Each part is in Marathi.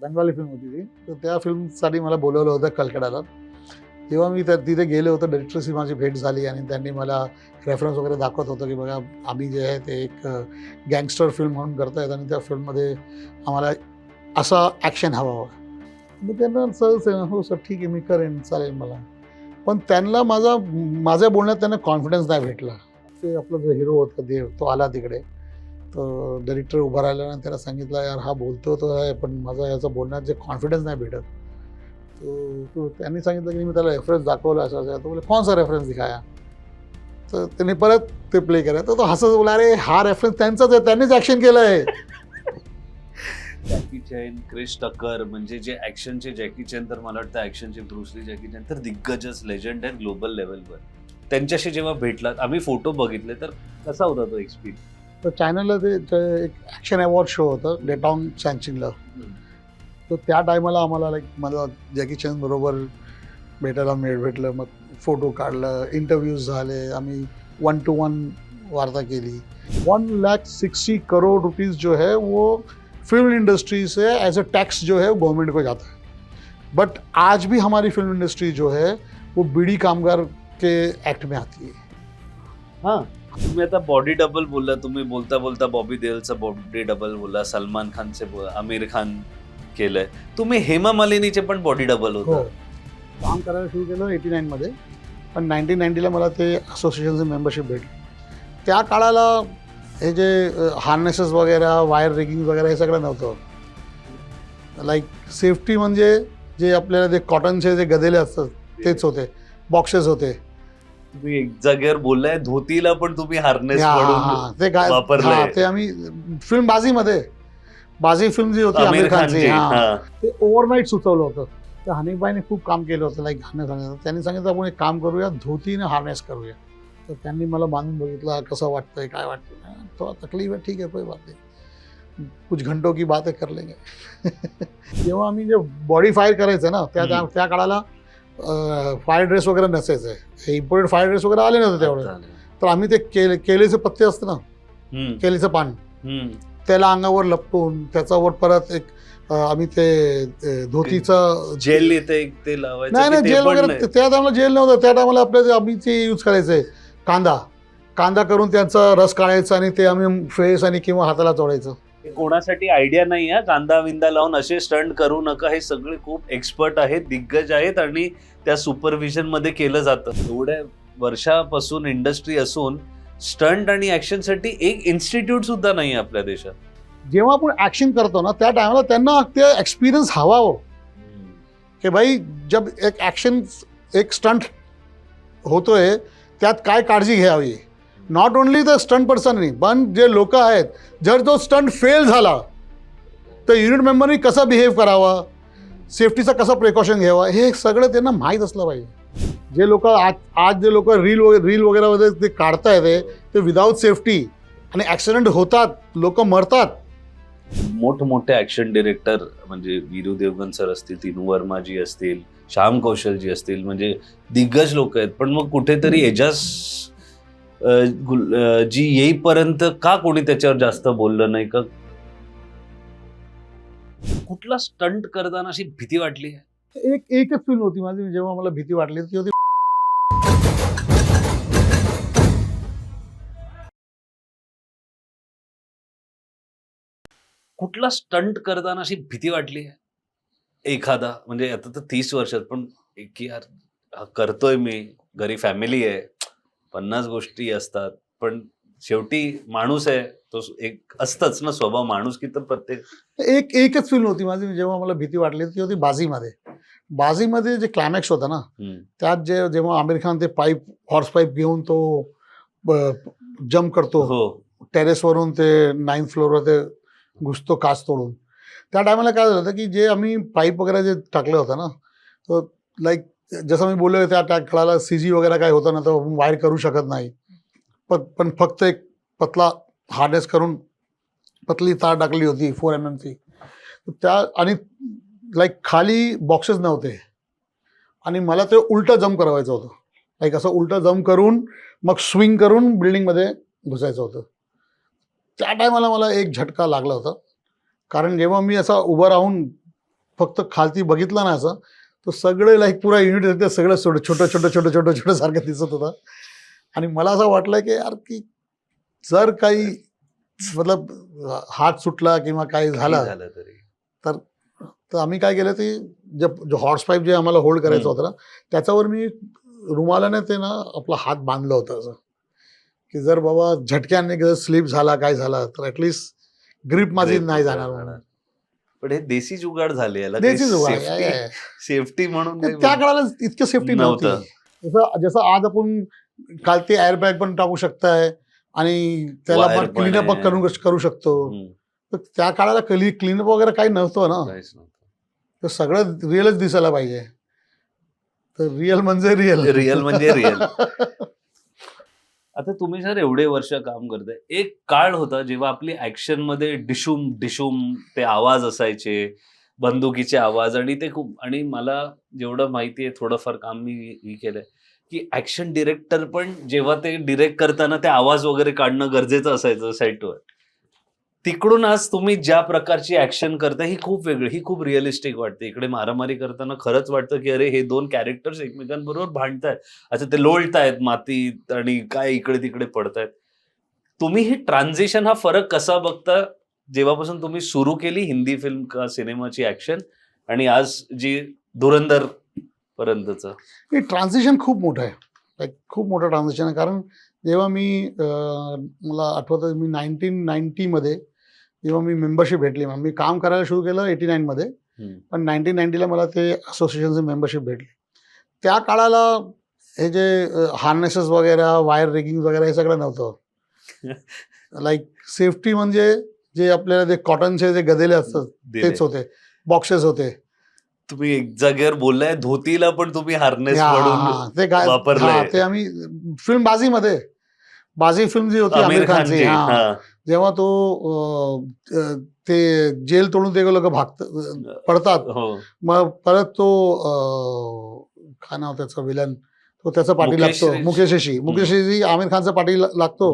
बंगाली फिल्म होती ती. तर त्या फिल्मसाठी मला बोलवलं होतं कलकत्याला. तेव्हा मी तिथे गेलो होतो. डायरेक्टरशी माझी भेट झाली आणि त्यांनी मला रेफरन्स वगैरे दाखवत होतं की बघा आम्ही जे आहे ते एक गँगस्टर फिल्म म्हणून करतायत आणि त्या फिल्ममध्ये आम्हाला असा ॲक्शन हवा. मग त्यांना सहज हो सर ठीक आहे मी करेन चालेल मला. पण त्यांना माझ्या बोलण्यात त्यांना कॉन्फिडन्स नाही भेटला. ते आपला जो हिरो होता देव तो आला तिकडे. तर डायरेक्टर उभा राहिला आणि त्याला सांगितलं यार हा बोलतो तो आहे पण माझा याचा बोलण्यात जे कॉन्फिडन्स नाही भेटत. तो त्यांनी सांगितलं की मी त्याला रेफरन्स दाखवला असं तो बोले कौन सा रेफरन्स दिखाया. तर त्यांनी परत ते प्ले केलं तर तो हसत बोला अरे हा रेफरन्स त्यांचाच आहे त्यांनीच ॲक्शन केलं आहे. जॅकी चॅन, क्रिश टकर म्हणजे जे ॲक्शनचे जॅकी चॅन तर मला वाटतं ॲक्शनचे ब्रुसली जॅकी चॅन तर दिग्गजच लेजंड आहेत ग्लोबल लेवलवर. त्यांच्याशी जेव्हा भेटलात आम्ही फोटो बघितले तर कसा होता तो एक्सपिरियन्स? तर चॅनलला ते एक ॲक्शन अवॉर्ड शो होतं डेटॉन सॅनचिंगला. तर त्या टायमाला आम्हाला मला जॅकी चॅन बरोबर भेटायला भेटलं. मग फोटो काढलं, इंटरव्ह्यूज झाले, आम्ही 1 to 1 वार्ता केली. 1,60,000 करोड़ रुपीज़ जो है वो film industry say as a tax जो है गवर्नमेंट को जाता है. बट आज भी हमारी फिल्म इंडस्ट्री जो है वो बीड़ी कामगार के एक्ट में आती है. हां, तुम्ही आता बॉडी डबल बोलला, तुम्ही बोलता बोलता बॉबी देओलचा बॉडी डबल बोलला, सलमान खानचे आमिर खान केलंय. तुम्ही हेमा मालिनीचे पण बॉडी डबल हो होता. काम करायला सुरू केलं 89 मध्ये. पण 1990ला मला ते असोसिएशनचं मेंबरशिप भेटलं. त्या काळाला हे जे हार्नेसेस वगैरे वायर रिगिंग वगैरे हे सगळं नव्हतं. लाईक सेफ्टी म्हणजे जे आपल्याला ते कॉटनचे जे गदेले असतात तेच होते, बॉक्सेस होते. तुम्ही एक जागेवर बोललाय धोतीला पण तुम्ही हार्नेस ते काय वापरलंय. ते आम्ही फिल्म बाजी फिल्म जी होती आमिर खानची ते ओव्हरनाईट सुचवलं होतं. तर हनीफबाईने खूप काम केलं होतं लाईक सांगितलं त्यांनी सांगितलं आपण एक काम करूया धोतीने हार्नेस करूया. तर त्यांनी मला बांधून बघितलं कसं वाटतंय काय वाटतं थोडा तकलीफ आहे ठीक आहे कोई बात नाही कुछ घंटों की बातें कर लेंगे. जेव्हा आम्ही जे बॉडी फायर करायचं ना त्या काळाला फायर ड्रेस वगैरे नसायचं. हे इम्पोर्टेड फायर ड्रेस वगैरे आले नव्हते तेवढं. तर आम्ही ते केळीचे पत्ते असतं ना केळीचं पान त्याला अंगावर लपटून त्याच्यावर परत एक आम्ही ते धोतीचं जेल येते ते लावायचं. नाही जेल वगैरे त्या टायमाला जेल नव्हतं. त्या टायमाला आपल्या आम्ही ते यूज करायचंय कांदा करून त्यांचा रस काढायचा आणि ते आम्ही फेस आणि किंवा हाताला चोळायचं. कोणासाठी आयडिया नाही आहे. कांदा विंदा लावून असे स्टंट करू नका. हे सगळे खूप एक्सपर्ट आहेत, दिग्गज आहेत आणि त्या सुपरविजन मध्ये केलं जातं. एवढ्या वर्षापासून इंडस्ट्री असून स्टंट आणि ऍक्शनसाठी एक इन्स्टिट्यूट सुद्धा नाही आपल्या देशात. जेव्हा आपण ऍक्शन करतो ना त्या टायमाला त्यांना ते एक्सपिरियन्स हवा हो की भाई जब एक ऍक्शन एक स्टंट होतोय त्यात काय काळजी घ्यावी. नॉट ओनली द स्टंट पर्सननी पण जे लोक आहेत जर तो स्टंट फेल झाला तर युनिट मेंबरनी कसा बिहेव करावा सेफ्टीचा कसा प्रिकॉशन घ्यावा हे सगळं त्यांना माहीत असलं पाहिजे. जे लोक आज जे लोक रील वगैरे ते काढतायत ते विदाऊट सेफ्टी आणि ॲक्सिडेंट होतात लोक मरतात. मोठमोठे ऍक्शन डिरेक्टर म्हणजे वीरू देवगन सर असतील, तिनू वर्माजी असतील, श्याम कौशलजी असतील म्हणजे दिग्गज लोक आहेत. पण मग कुठेतरी एजाज जी येईपर्यंत का कोणी त्याच्यावर जास्त बोललं नाही का? कुठला स्टंट करताना अशी भीती वाटली? एकच फिल्म होती माझी जेव्हा मला भीती वाटली ती होती कुठला स्टंट करताना अशी भीती वाटली एखादा म्हणजे आता तर 30 वर्षात पण की यार हा करतोय मी घरी फॅमिली आहे 50 गोष्टी असतात पण शेवटी माणूस आहे तो एक असतच ना स्वभाव माणूस की तर प्रत्येक एकच फिल्म होती माझी जेव्हा मला भीती वाटली ती होती बाजीमध्ये जे क्लायमॅक्स होता ना त्यात जेव्हा आमिर खान ते हॉर्स पाईप घेऊन तो जम्प करतो टेरेसवरून ते 9th फ्लोअरवर ते घुसतो काच तोडून. त्या टायमाला काय झालं होतं की जे आम्ही पाईप वगैरे जे टाकलं होतं ना तर लाईक जसं मी बोललो त्या काळाला CG वगैरे काय होतं ना तर वायर करू शकत नाही. पण फक्त एक पतला हार्नेस करून पतली तार टाकली होती 4 mm त्या आणि लाईक खाली बॉक्सेस नव्हते आणि मला ते उलटं जम्प करायचं होतं. लाईक असं उलटं जम्प करून मग स्विंग करून बिल्डिंगमध्ये घुसायचं होतं. त्या टायमाला मला एक झटका लागला होता कारण जेव्हा मी असा उभं राहून फक्त खालती बघितलं ना असं, तो सगळे लाईक पुरा युनिट सगळं छोटं छोटं छोटं छोटं छोटं सारखं दिसत होतं. आणि मला असं वाटलं की यार की जर काही मतलब हात सुटला किंवा काही काही झालं झालं तरी तर आम्ही काय केलं ते जो हॉर्स पाईप जे आम्हाला होल्ड करायचं होतं ना, त्याच्यावर मी रुमालाने ते ना आपला हात बांधलं होतं असं, की जर बाबा झटक्याने स्लिप झाला काय झाला तर ऍटलिस्ट ग्रीप माझी Grip नाही वगैरे जाणार जाणार. म्हणून. पण हे देसी जुगाड झाले, याला काही देसी जुगाड सेफ्टी सेफ्टी म्हणून त्या काही काळाला इतकी सेफ्टी नव्हती. नव्हतं. जसं आज आपण खालती एअरबॅग पण टाकू शकताय आणि त्याला Wire पण पण क्लीनअप आहे. करू शकतो. हम्म, तर त्या काळाला क्लीनअप वगैरे काही नव्हतं ना, काहीच नव्हतं. तर सगळं रिअलच दिसायला पाहिजे. तर रिअल म्हणजे रिअल. रिअल म्हणजे रिअल. आता तुम्ही सर एवढे वर्ष काम करताय, एक काळ होता जेव्हा आपली ऍक्शन मध्ये डिशूम डिशूम ते आवाज असायचे, बंदुकीचे आवाज, आणि ते खूप, आणि मला जेवढं माहिती आहे थोडंफार काम मी केलंय की ऍक्शन डिरेक्टर पण जेव्हा ते डिरेक्ट करताना ते आवाज वगैरे काढणं गरजेचं असायचं सेटवर. तिकडून आज तुम्ही ज्या प्रकारची ऍक्शन करताय ही खूप वेगळी, ही खूप रिअलिस्टिक वाटते. इकडे मारामारी करताना खरंच वाटतं की अरे हे दोन कॅरेक्टर्स एकमेकांबरोबर भांडतायत, अच्छा ते लोळतायत मातीत आणि काय इकडे तिकडे पडतायत. तुम्ही ही ट्रान्झिशन, हा फरक कसा बघता जेव्हापासून तुम्ही सुरू केली हिंदी फिल्म का सिनेमाची ऍक्शन, आणि आज जी धुरंधर पर्यंतचं? हे ट्रान्झिशन खूप मोठं आहे, लाईक खूप मोठं ट्रान्झिशन आहे. कारण जेव्हा मला आठवतं मी 1990मध्ये जेव्हा मी मेंबरशिप भेटली, मी काम करायला सुरू केलं 89मध्ये, पण 1990ला मला ते असोसिएशनची मेंबरशिप भेटली. त्या काळाला हे जे हार्नेसेस वगैरे, वायर रिगिंग वगैरे हे सगळं नव्हतं. लाईक सेफ्टी म्हणजे जे आपल्याला ते कॉटनचे जे गदेले असतात तेच होते, बॉक्सेस होते. तुम्ही एक जागेवर बोललाय, धोतीला पण तुम्ही हार्नेस हा, म्हणून हा, ते काय, वापरलंय. ते आम्ही फिल्म बाजी फिल्म जी होती आमिर खानची, हा. जेव्हा तो ते जेल तोडून ते लोक पडतात, हो. मग परत तो काय नाव त्याचं विलन, तो त्याचा पाठी लागतो, मुकेश आमिर खानचा पाठी लागतो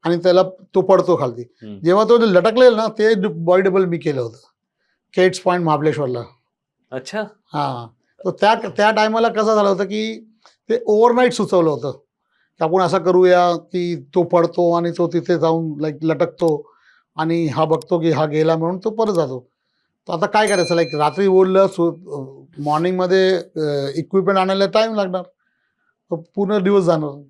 आणि त्याला तो पडतो खालती. जेव्हा तो लटकलेल ना, ते बॉडी डबल मी केलं होतं केट्स पॉइंट महाबळेश्वरला. अच्छा. हा, तर त्या टायमाला कसं झालं होतं की ते ओव्हरनाईट सुचवलं होतं की आपण असं करूया की तो पडतो आणि तो तिथे जाऊन लाईक लटकतो आणि हा बघतो की हा गेला म्हणून तो परत जातो. तर आता काय करायचं, लाईक रात्री ओढलं, मॉर्निंगमध्ये इक्विपमेंट आणायला टाईम लागणार, तर पूर्ण दिवस जाणार.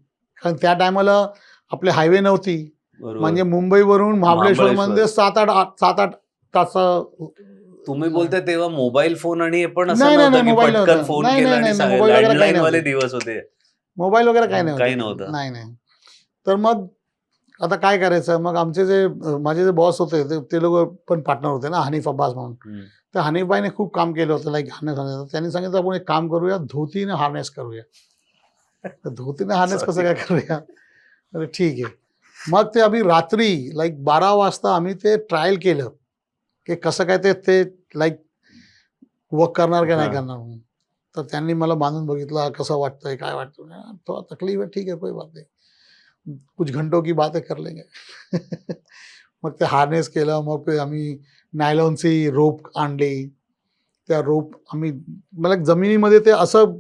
कारण त्या टायमाला आपले हायवे नव्हती, म्हणजे मुंबईवरून महाबळेश्वरमध्ये 7-8 तास. तुम्ही बोलताय तेव्हा मोबाईल फोन आणि हे पण असं नाही नव्हतं की मोबाईल पटकन फोन केला आणि मोबाईल वगैरे काही लँडलाईन वाले नव्हते, दिवस होते. मोबाईल वगैरे काही काही नव्हतं. नाही. तर मग आता काय करायचं, मग आमचे जे माझे जे बॉस होते ते लोक पण पार्टनर होते ना, हनीफ अब्बास म्हणून. तर हनीफबाईने खूप काम केलं होतं लाईक हार्नेस. त्यांनी सांगितलं आपण एक काम करूया, धोतीने हार्नेस करूया. तर धोतीने हार्नेस कसं काय करूया, अरे ठीक आहे. मग ते आम्ही रात्री लाईक 12 वाजता आम्ही ते ट्रायल केलं की कसं काय ते लाईक वर्क करणार का नाही करणार म्हणून. तर त्यांनी मला बांधून बघितलं, कसं वाटतंय, काय वाटतं, थोडा तकलीफ आहे, ठीक आहे, कोई बात नाही, कुछ घंटों की बातें कर लेंगे. मग ते हार्नेस केलं, मग ते आम्ही नायलॉनची रोप आणली. त्या रोप आम्ही मला जमिनीमध्ये ते असं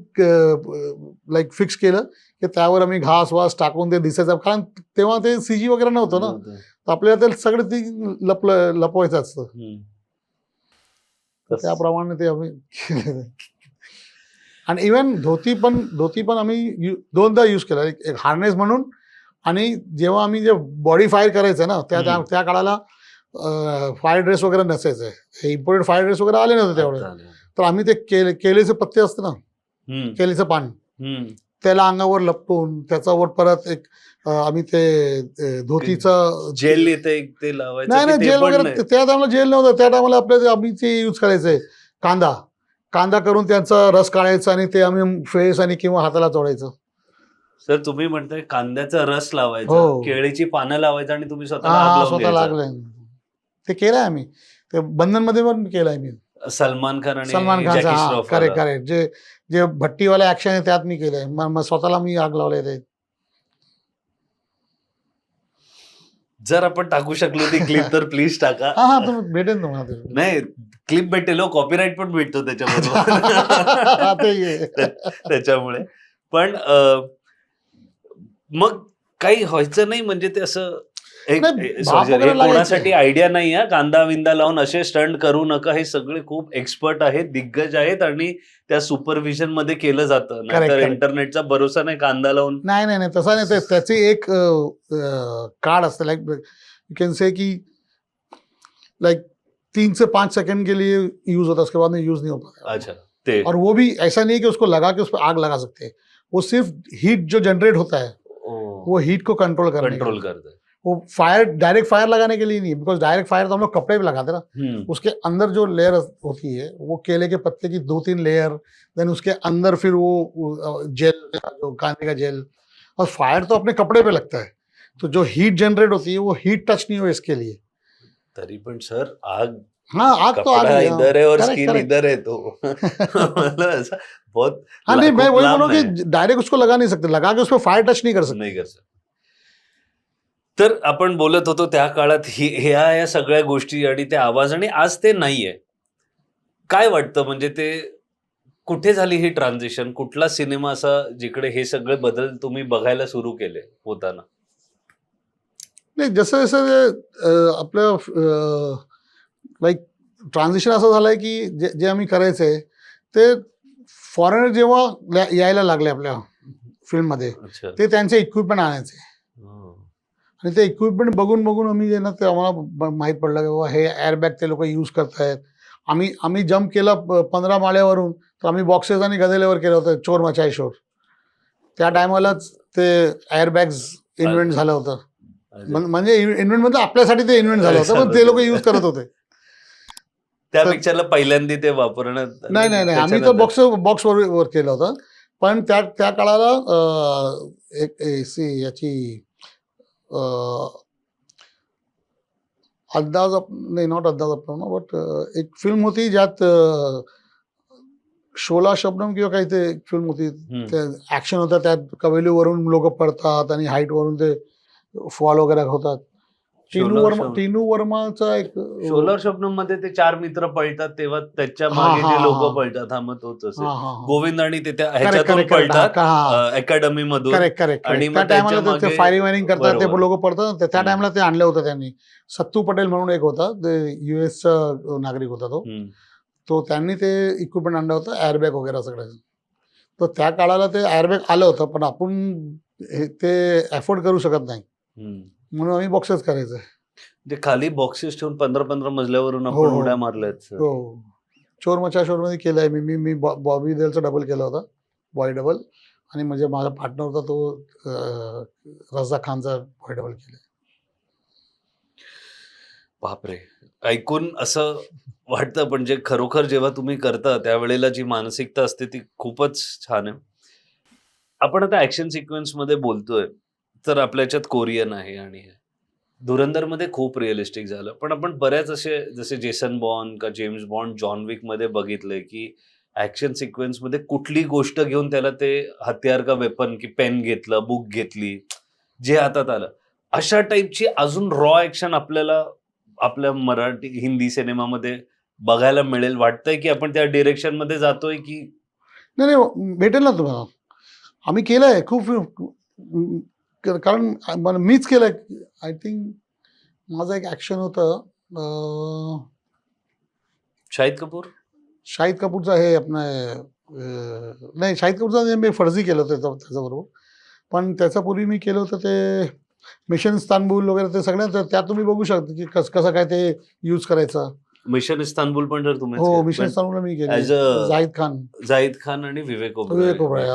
लाईक फिक्स केलं की त्यावर आम्ही घास वास टाकून ते दिसायचं, कारण तेव्हा ते CG वगैरे नव्हतं ना, तर आपल्याला ते सगळं ती लपवायचं असतं. तर त्याप्रमाणे ते आम्ही केलं. आणि इव्हन धोती पण आम्ही 2दा यूज केला, एक हार्नेस म्हणून, आणि जेव्हा आम्ही जे बॉडी फायर करायचं ना, त्या काळाला फायर ड्रेस वगैरे नसायचं, हे इम्पोर्टेड फायर ड्रेस वगैरे आले नव्हते तेवढे. तर आम्ही ते केळीचे पत्ते असतं ना, केळीचं पान, त्याला अंगावर लपटून त्याच्यावर परत एक आम्ही ते धोतीचं जेल येते ते लावायचं. नाही जेल वगैरे त्या टायमाला जेल नव्हतं. त्या टायमाला आपल्या आम्ही ते यूज करायचंय, कांदा करून त्यांचा रस काढायचा आणि ते आम्ही फेस आणि किंवा हाताला चोळायचं. सर तुम्ही म्हणताय कांद्याचा रस लावायचा, केळीची पानं लावायचं आणि तुम्ही स्वतःला आग लावून स्वतः लागलंय, ते केलंय आम्ही, ते बंधनमध्ये पण केलंय मी. सलमान खान खानचा, करेक्ट, जे भट्टीवाला ऍक्शन आहे त्यात मी केलंय, मग स्वतःला मी आग लावलंय ते. जर आपण टाकू शकलो ती क्लिप तर प्लीज टाका. हा तुम्ही भेटेन तुम्हाला ते. नाही, क्लिप भेटेल, कॉपीराईट पण भेटतो हा, ते ये. त्याच्यामुळे. पण मग काही व्हायचं नाही म्हणजे ते असं नाही, हे भाप वगैरे लागायचे. कोणासाठी आयडिया नाही आहे. कांदा विंदा लावून असे स्टंट करू नका. हे सगळे खूप एक्सपर्ट आहेत, दिग्गज आहेत आणि त्या सुपरव्हिजन मध्ये केलं जातं. नाहीतर correct. इंटरनेटचा भरोसा नाही कांदा लावून. नाही तसा नाही. त्याची एक कार्ड असते, लाइक यू कैन से कि लाइक 3 से 5 सेकंड के लिए यूज होता है, उसके बाद में यूज नहीं हो पाता. अच्छा, ते और वो भी ऐसा नहीं है कि उसको लगा के उस पर आग लगा सकते हैं. वो सिर्फ हीट जो जनरेट होता है वो हीट को कंट्रोल करने के कंट्रोल लिए. करते. वो फायर, डायरेक्ट फायर लगाने के लिए नहीं, बिकॉज डायरेक्ट फायर तो हम लोग कपड़े पे लगाते ना. उसके अंदर जो लेयर होती है वो केले के पत्ते की 2-3 लेयर, देन उसके अंदर फिर वो जेल, जो कांदे का जेल, और फायर तो अपने कपड़े पे लगता है. तो जो हीट जनरेट होती है वो हीट टच नहीं हो इसके लिए. तरी पण सर आग, हाँ, आग तो आग कपड़ा ही, इधर है और correct, स्किन correct. इधर है तो मतलब ऐसा बहुत हाँ नहीं, मैं खूप वही लांब बोलूँ आहे. कि डायरेक्ट उसको लगा नहीं सकते, लगा के उस पर फायर टच नहीं कर सकते. नाही कर सकत. तर आपण बोलत होतो त्या काळात ह्या या सगळ्या गोष्टी आणि ते आवाज, आणि आज ते नाहीये. काय वाटतं म्हणजे ते कुठे झाली ही ट्रान्झिशन? कुठला सिनेमा असा जिकडे हे सगळे बदल तुम्ही बघायला सुरू केले होताना? नाही, जसं जसं आपलं लाईक ट्रान्झिशन असं झालंय की जे आम्ही करायचंय ते फॉरेनर जेव्हा यायला लागले आपल्या फिल्ममध्ये, अच्छा. ते त्यांचे इक्विपमेंट आणायचे. आणि ते इक्विपमेंट बघून बघून आम्ही जे ना, ते आम्हाला माहीत पडलं की बाबा हे एअरबॅग ते लोक यूज करतायत. आम्ही जम्प केला 15 माळ्यावरून, तर आम्ही बॉक्सेस आणि गदेल्यावर केलं होतं, चोर मचाए शोर. त्या टायमालाच ते एअरबॅग्स इन्व्हेंट झालं होतं. म्हणजे इन्व्हेंट म्हणजे आपल्यासाठी ते इन्व्हेंट झालं होतं, पण ते लोक यूज करत होते. त्या पिक्चरला पहिल्यांदा ते वापरण्यात नाही आम्ही तर बॉक्स वर केलं होतं. पण त्या काळाला एक याची अंदाज नाही, नॉट अंदाज अपना, बट एक फिल्म होती ज्यात शोला शबनम किंवा काही ते फिल्म होती. ते ऍक्शन होतं, त्यात कवेलीवरून लोक पडतात आणि हाईट वरून ते फॉल वगैरे होतात. टीनू वर्माचा एक शोला शबनम मध्ये ते 4 मित्र पळतात तेव्हा त्याच्या मागे जे लोक पळतात. हा, मग तोच असेल. गोविंद आणि ते त्या ह्याच्यातून पळतात अकॅडमी मधून. करेक्ट. आणि त्या टायमाला ते फायरिंग वायरिंग करतात, ते लोक पडतात. त्या टायमाला ते आणलं होतं त्यांनी. सत्तू पटेल म्हणून एक होता, ते US नागरिक होता तो त्यांनी ते इक्विपमेंट आणलं होतं, एअरबॅग वगैरे सगळं. तर त्या काळाला ते एअरबॅग आलं होतं, पण आपण ते अफोर्ड करू शकत नाही, म्हणून आम्ही बॉक्सेस करायचं. म्हणजे खाली बॉक्सेस ठेवून 15 मजल्यावरून आपण उड्या मारल्यात. हो, चोर मचा शोर मध्ये केलंय मी बॉबी देलचा डबल केला होता, बॉय डबल. आणि म्हणजे माझा पार्टनर होता तो रजा खानचा बॉय डबल केलाय. बापरे, ऐकून असं वाटतं, पण जे खरोखर जेव्हा तुम्ही करता त्यावेळेला जी मानसिकता असते ती खूपच छान आहे. आपण आता ऍक्शन सिक्वेन्स मध्ये बोलतोय, तर आपल्या याच्यात कोरियन आहे आणि धुरंधरमध्ये खूप रिअलिस्टिक झालं. पण आपण बऱ्याच असे जसे जेसन बॉन्ड का जेम्स बॉन्ड, जॉन विक मध्ये बघितलंय की ऍक्शन सिक्वेन्स मध्ये कुठली गोष्ट घेऊन त्याला ते हत्यार का वेपन की पेन घेतलं, बुक घेतली, जे हातात आलं, अशा टाईपची अजून रॉ ऍक्शन आपल्याला आपल्या मराठी हिंदी सिनेमामध्ये बघायला मिळेल? वाटतंय की आपण त्या डिरेक्शन मध्ये जातोय की? नाही, भेटेल ना तुम्हाला. आम्ही केलंय खूप, कारण मीच केलंय. आय थिंक माझं एक ऍक्शन होतं, शाहिद कपूरचं हे आपलं नाही, शाहिद कपूरचं मी फर्जी केलं होतं त्याच्याबरोबर. पण त्याच्यापूर्वी मी केलं होतं ते मिशन इस्तानबुल वगैरे, ते सगळ्या त्यात तुम्ही बघू शकता की कसं काय ते यूज करायचं. मिशन इस्तानबुल पण जर तुम्ही, हो, मिशन इस्तानबुल मी केलं, जाहिद खान आणि विवेक ओबराय.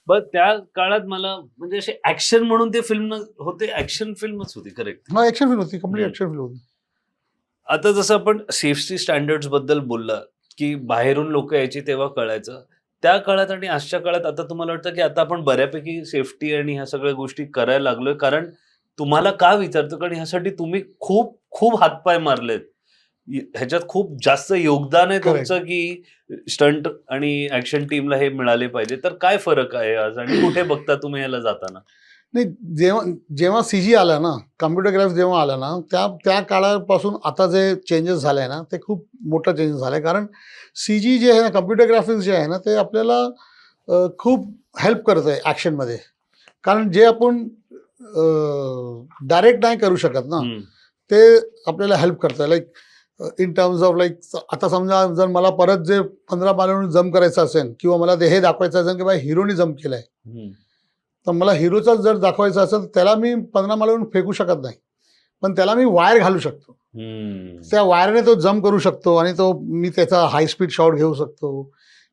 बट त्या काळात मला म्हणजे असे ऍक्शन म्हणून ते फिल्म होते, ऍक्शन फिल्मच होती. करेक्ट, ऍक्शन फिल्म होती, कम्प्लीट ऍक्शन फिल्म होती. आता जसं आपण सेफ्टी स्टँडर्ड्स बद्दल बोलला की बाहेरून लोक यायची तेव्हा कळायचं, त्या काळात आणि आजच्या काळात आता तुम्हाला वाटतं की आता आपण बऱ्यापैकी सेफ्टी आणि ह्या सगळ्या गोष्टी करायला लागलोय? कारण तुम्हाला का विचारतो, कारण ह्यासाठी तुम्ही खूप खूप हातपाय मारलेत, ह्याच्यात खूप जास्त योगदान आहे तुमचं की स्टंट आणि ऍक्शन टीमला हे मिळाले पाहिजे. तर काय फरक आहे आज आणि कुठे बघता तुम्ही याला जाताना? नाही, जेव्हा जेव्हा CG आला ना, कम्प्युटर ग्राफिक्स जेव्हा आला ना, त्या काळापासून आता जे चेंजेस झाले आहे ना, ते खूप मोठं चेंजेस झालं आहे. कारण CG जे आहे ना, कम्प्युटर ग्राफिक्स जे आहे ना, ते आपल्याला खूप हेल्प करतं आहे ॲक्शनमध्ये. कारण जे आपण डायरेक्ट नाही करू शकत ना, ते आपल्याला हेल्प करतं. Like in terms of like आता समजा जर मला परत जे 15 माळ्यावरून जंप करायचं असेल किंवा मला ते हे दाखवायचं असेल की बाबा हिरोनी जंप केलं आहे, तर मला हिरोचा जर दाखवायचं असेल त्याला मी 15 माळ्यावरून फेकू शकत नाही, पण त्याला मी वायर घालू शकतो. त्या वायरने तो जंप करू शकतो आणि मी त्याचा हाय स्पीड शॉट घेऊ शकतो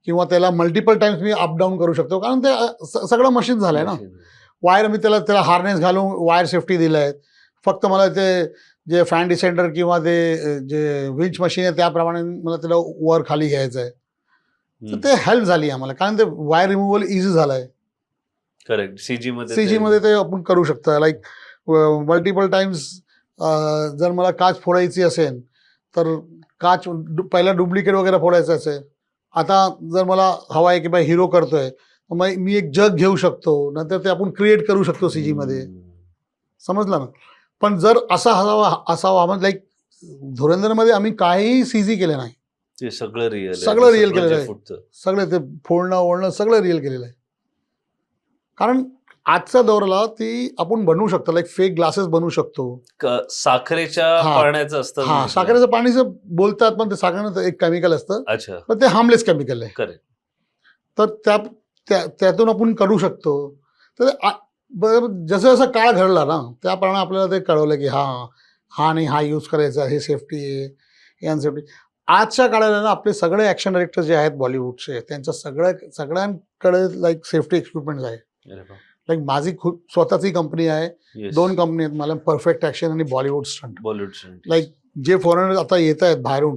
किंवा त्याला multiple times me up down करू शकतो. कारण ते सगळं मशीन झालंय ना. वायर मी त्याला हार्नेस घालून वायर सेफ्टी दिलं आहे. फक्त मला ते जे फॅन डिसेंडर किंवा ते जे विंच मशीन आहे त्याप्रमाणे मला त्याला वर खाली घ्यायचं आहे. तर ते हेल्प झाली आम्हाला, कारण ते वायर रिमूव्हल इझी झालं आहे. करेक्ट. CG मध्ये ते आपण करू शकतो. लाईक मल्टिपल टाइम्स जर मला काच फोडायची असेल तर काच पहिला डुप्लिकेट वगैरे फोडायचं असेल, आता जर मला हवा आहे की बाई हिरो करतोय, मग मी एक जग घेऊ शकतो, नंतर ते आपण क्रिएट करू शकतो CG मध्ये. समजलं ना. पण जर असावा म्हणजे लाईक धुरंधरमध्ये आम्ही काहीही CG केलं नाही. ते सगळं रिअल सगळं रिअल केलेलं आहे. सगळं ते फोडणं ओढणं सगळं रिअल केलेलं आहे. कारण आजच्या दौराला ती आपण बनवू शकतो. लाईक फेक ग्लासेस बनवू शकतो. साखरेच्या पाण्याचं असतं. हा, साखरेचं पाणीचं बोलतात, पण ते साखरेचं एक केमिकल असतं. अच्छा. पण ते हार्मलेस केमिकल आहे. करेक्ट. तर त्यातून आपण करू शकतो. तर जसं जसं काळ घडला ना, त्याप्रमाणे आपल्याला ते कळवलं की हा नाही, हा यूज करायचा, हे सेफ्टी आहे, हे अनसेफ्टी. आजच्या काळाला ना आपले सगळे ॲक्शन डायरेक्टर जे आहेत बॉलिवूडचे, त्यांच्या सगळ्यांकडे लाईक सेफ्टी इक्विपमेंट्स आहे. लाईक माझी खूप स्वतःची कंपनी आहे. 2 कंपनी आहेत मला, परफेक्ट ॲक्शन आणि बॉलिवूड स्टंट. लाईक जे फॉरेनर आता येत आहेत बाहेरून,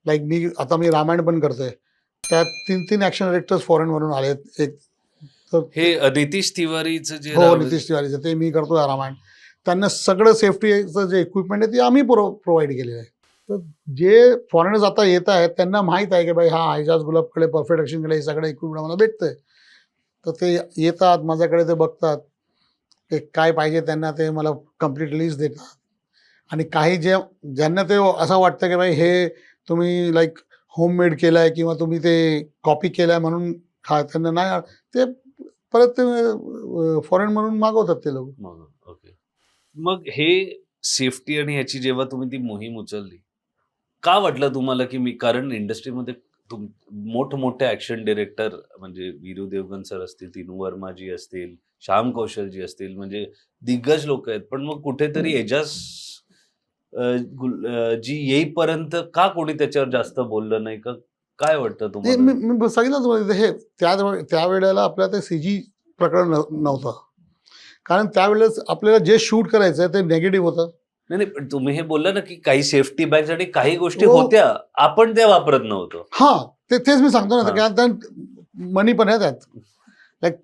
लाईक मी रामायण पण करतोय, त्यात 3 ॲक्शन डायरेक्टर्स फॉरेनवरून आले आहेत. एक हे नितीश तिवारीचं जे नितीश तिवारीचं ते मी करतोय रामायण. त्यांना सगळं सेफ्टीचं जे इक्विपमेंट आहे ते आम्ही प्रोव्हाइड केलेलं आहे. तर जे फॉरेनर्स आता येत आहेत त्यांना माहीत आहे की बाई एजाज गुलाबकडे, परफेक्ट ॲक्शनकडे हे सगळं इक्विपमेंट मला भेटतंय. तर ते येतात माझ्याकडे, ते बघतात, ते काय पाहिजे त्यांना ते मला कम्प्लीट लिस्ट देतात. आणि काही ज्यांना ते असं वाटतं की बाई हे तुम्ही लाईक होममेड केलं आहे किंवा तुम्ही ते कॉपी केलं आहे म्हणून त्यांना नाही, ते परत ते फॉरेन म्हणून मागवतात ते लोक. ओके. मग हे सेफ्टी आणि ह्याची जेव्हा तुम्ही ती मोहीम उचलली, का वाटलं तुम्हाला की कारण इंडस्ट्रीमध्ये मोठमोठे ॲक्शन डिरेक्टर म्हणजे वीरू देवगन सर असतील, तिनू वर्माजी असतील, श्याम कौशलजी असतील, म्हणजे दिग्गज लोक आहेत, पण मग कुठेतरी एजाज जी येईपर्यंत का कोणी त्याच्यावर जास्त बोललं नाही का? काय वाटतं तुम्हाला? मी सांगितलं तुम्हाला, हे त्यावेळेला आपल्याला ते CG प्रकरण नव्हतं. कारण त्यावेळेस आपल्याला जे शूट करायचं ते निगेटिव्ह होतं. नाही, पण तुम्ही हे बोलला ना की काही सेफ्टी बॅग्स आणि काही गोष्टी होत्या, आपण त्या वापरत नव्हतो. तेच मी सांगतो ना, कारण मनी पण आहे त्यात. लाईक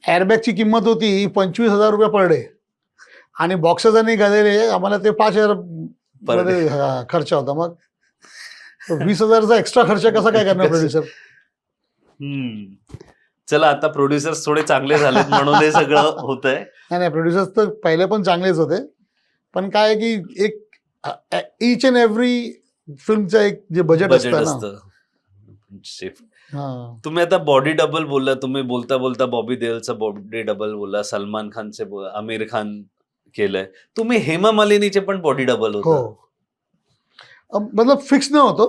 एअरबॅगची किंमत होती 25,000 रुपये पर डे आणि बॉक्सेस गेलेले आम्हाला ते 5,000 खर्च होता. मग 20,000चा एक्स्ट्रा खर्च कसा काय करणार प्रोड्युसर? चला, आता प्रोड्युसर्स थोडे चांगले झालेत म्हणून हे सगळं होतंय. नाही, प्रोड्युसर्स तर पहिले पण चांगलेच होते, पण काय की एक ईच अँड एव्हरी फिल्मचं एक जे बजेट असतं. तुम्ही आता बॉडी डबल बोलला, तुम्ही बोलता बोलता बॉबी देओलचा बॉडी डबल बोलला, सलमान खानचे, आमिर खान केलंय, तुम्ही हेमा मालिनीचे पण बॉडी डबल होतं. मतलब फिक्स नव्हतो,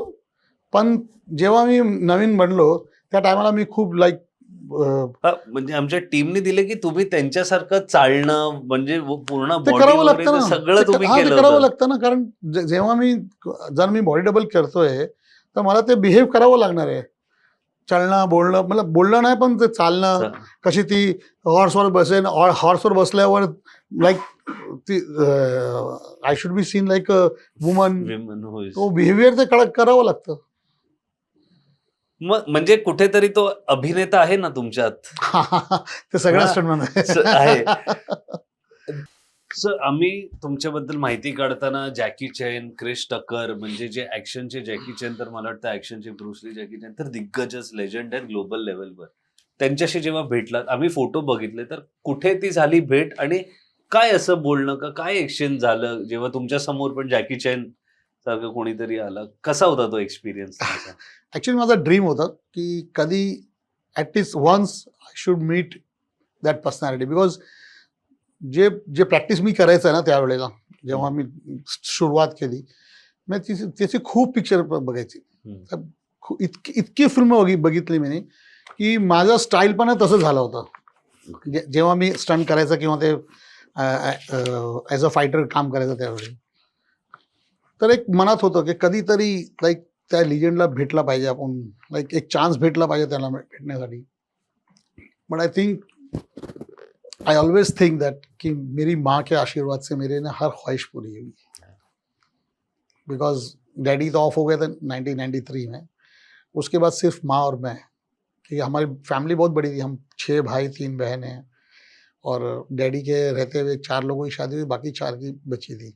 पण जेव्हा मी नवीन बनलो त्या टायमाला मी खूप लाईक म्हणजे आमच्या टीमने दिले की तुम्ही त्यांच्यासारखं चालणं, म्हणजे पूर्ण करावं लागतं ना, सगळं तुम्ही केलं करावं लागतं ना. कारण जेव्हा जर मी बॉडी डबल करतोय तर मला ते बिहेव करावं लागणार आहे. चालणं, बोलणं, मला बोलणं नाही पण ते चालणं, कशी ती हॉर्सवर बसेन, हॉर्सवर बसल्यावर लाईक ती I should be seen like a woman, तो बिहेवियर ते करावं लागतं. मग म्हणजे कुठेतरी तो अभिनेता आहे ना तुमच्यात. ते सगळ्याच आहे. सर, आम्ही तुमच्याबद्दल माहिती काढताना जॅकी चॅन, क्रिस टकर, म्हणजे जे ऍक्शनचे जॅकी चॅन, तर मला वाटतं ऍक्शनचे ब्रुस ली, जॅकी चॅन तर दिग्गजच, लेजंड आहेत ग्लोबल लेवलवर. त्यांच्याशी जेव्हा भेटलात, आम्ही फोटो बघितले, तर कुठे ती झाली भेट आणि काय असं बोलणं का काय एक्सचेंज झालं जेव्हा तुमच्या समोर पण जॅकी चॅन सारखं कोणीतरी आलं? कसा होता तो एक्सपिरियन्स तुमचा? ॲक्च्युली माझा ड्रीम होता की कधी at least once I should meet that personality. Because जे जे प्रॅक्टिस मी करायचं ना त्यावेळेला, जेव्हा मी सुरुवात केली, मी त्याची खूप पिक्चर बघायची. तर इतकी फिल्म बघितली मी की माझा स्टाईल पण तसं झालं होतं जेव्हा मी स्टंट करायचं किंवा ते ॲज अ फायटर काम करायचं त्यावेळी. तर एक मनात होतं की कधीतरी लाईक त्या लिजंडला भेटला पाहिजे आपण, लाईक एक चान्स भेटला पाहिजे त्याला भेटण्यासाठी. But I think I always think that कि मेरी माँ के आशीर्वाद से मेरे ने हर ख्वाहिश पूरी हुई. बिकॉज डैडी तो ऑफ हो गए थे 1993 में. उसके बाद सिर्फ माँ और मैं, कि हमारी फैमिली बहुत बड़ी थी, हम 6 भाई 3 बहन हैं, और डैडी के रहते हुए 4 लोगों की शादी हुई, बाकी 4 की बची थी.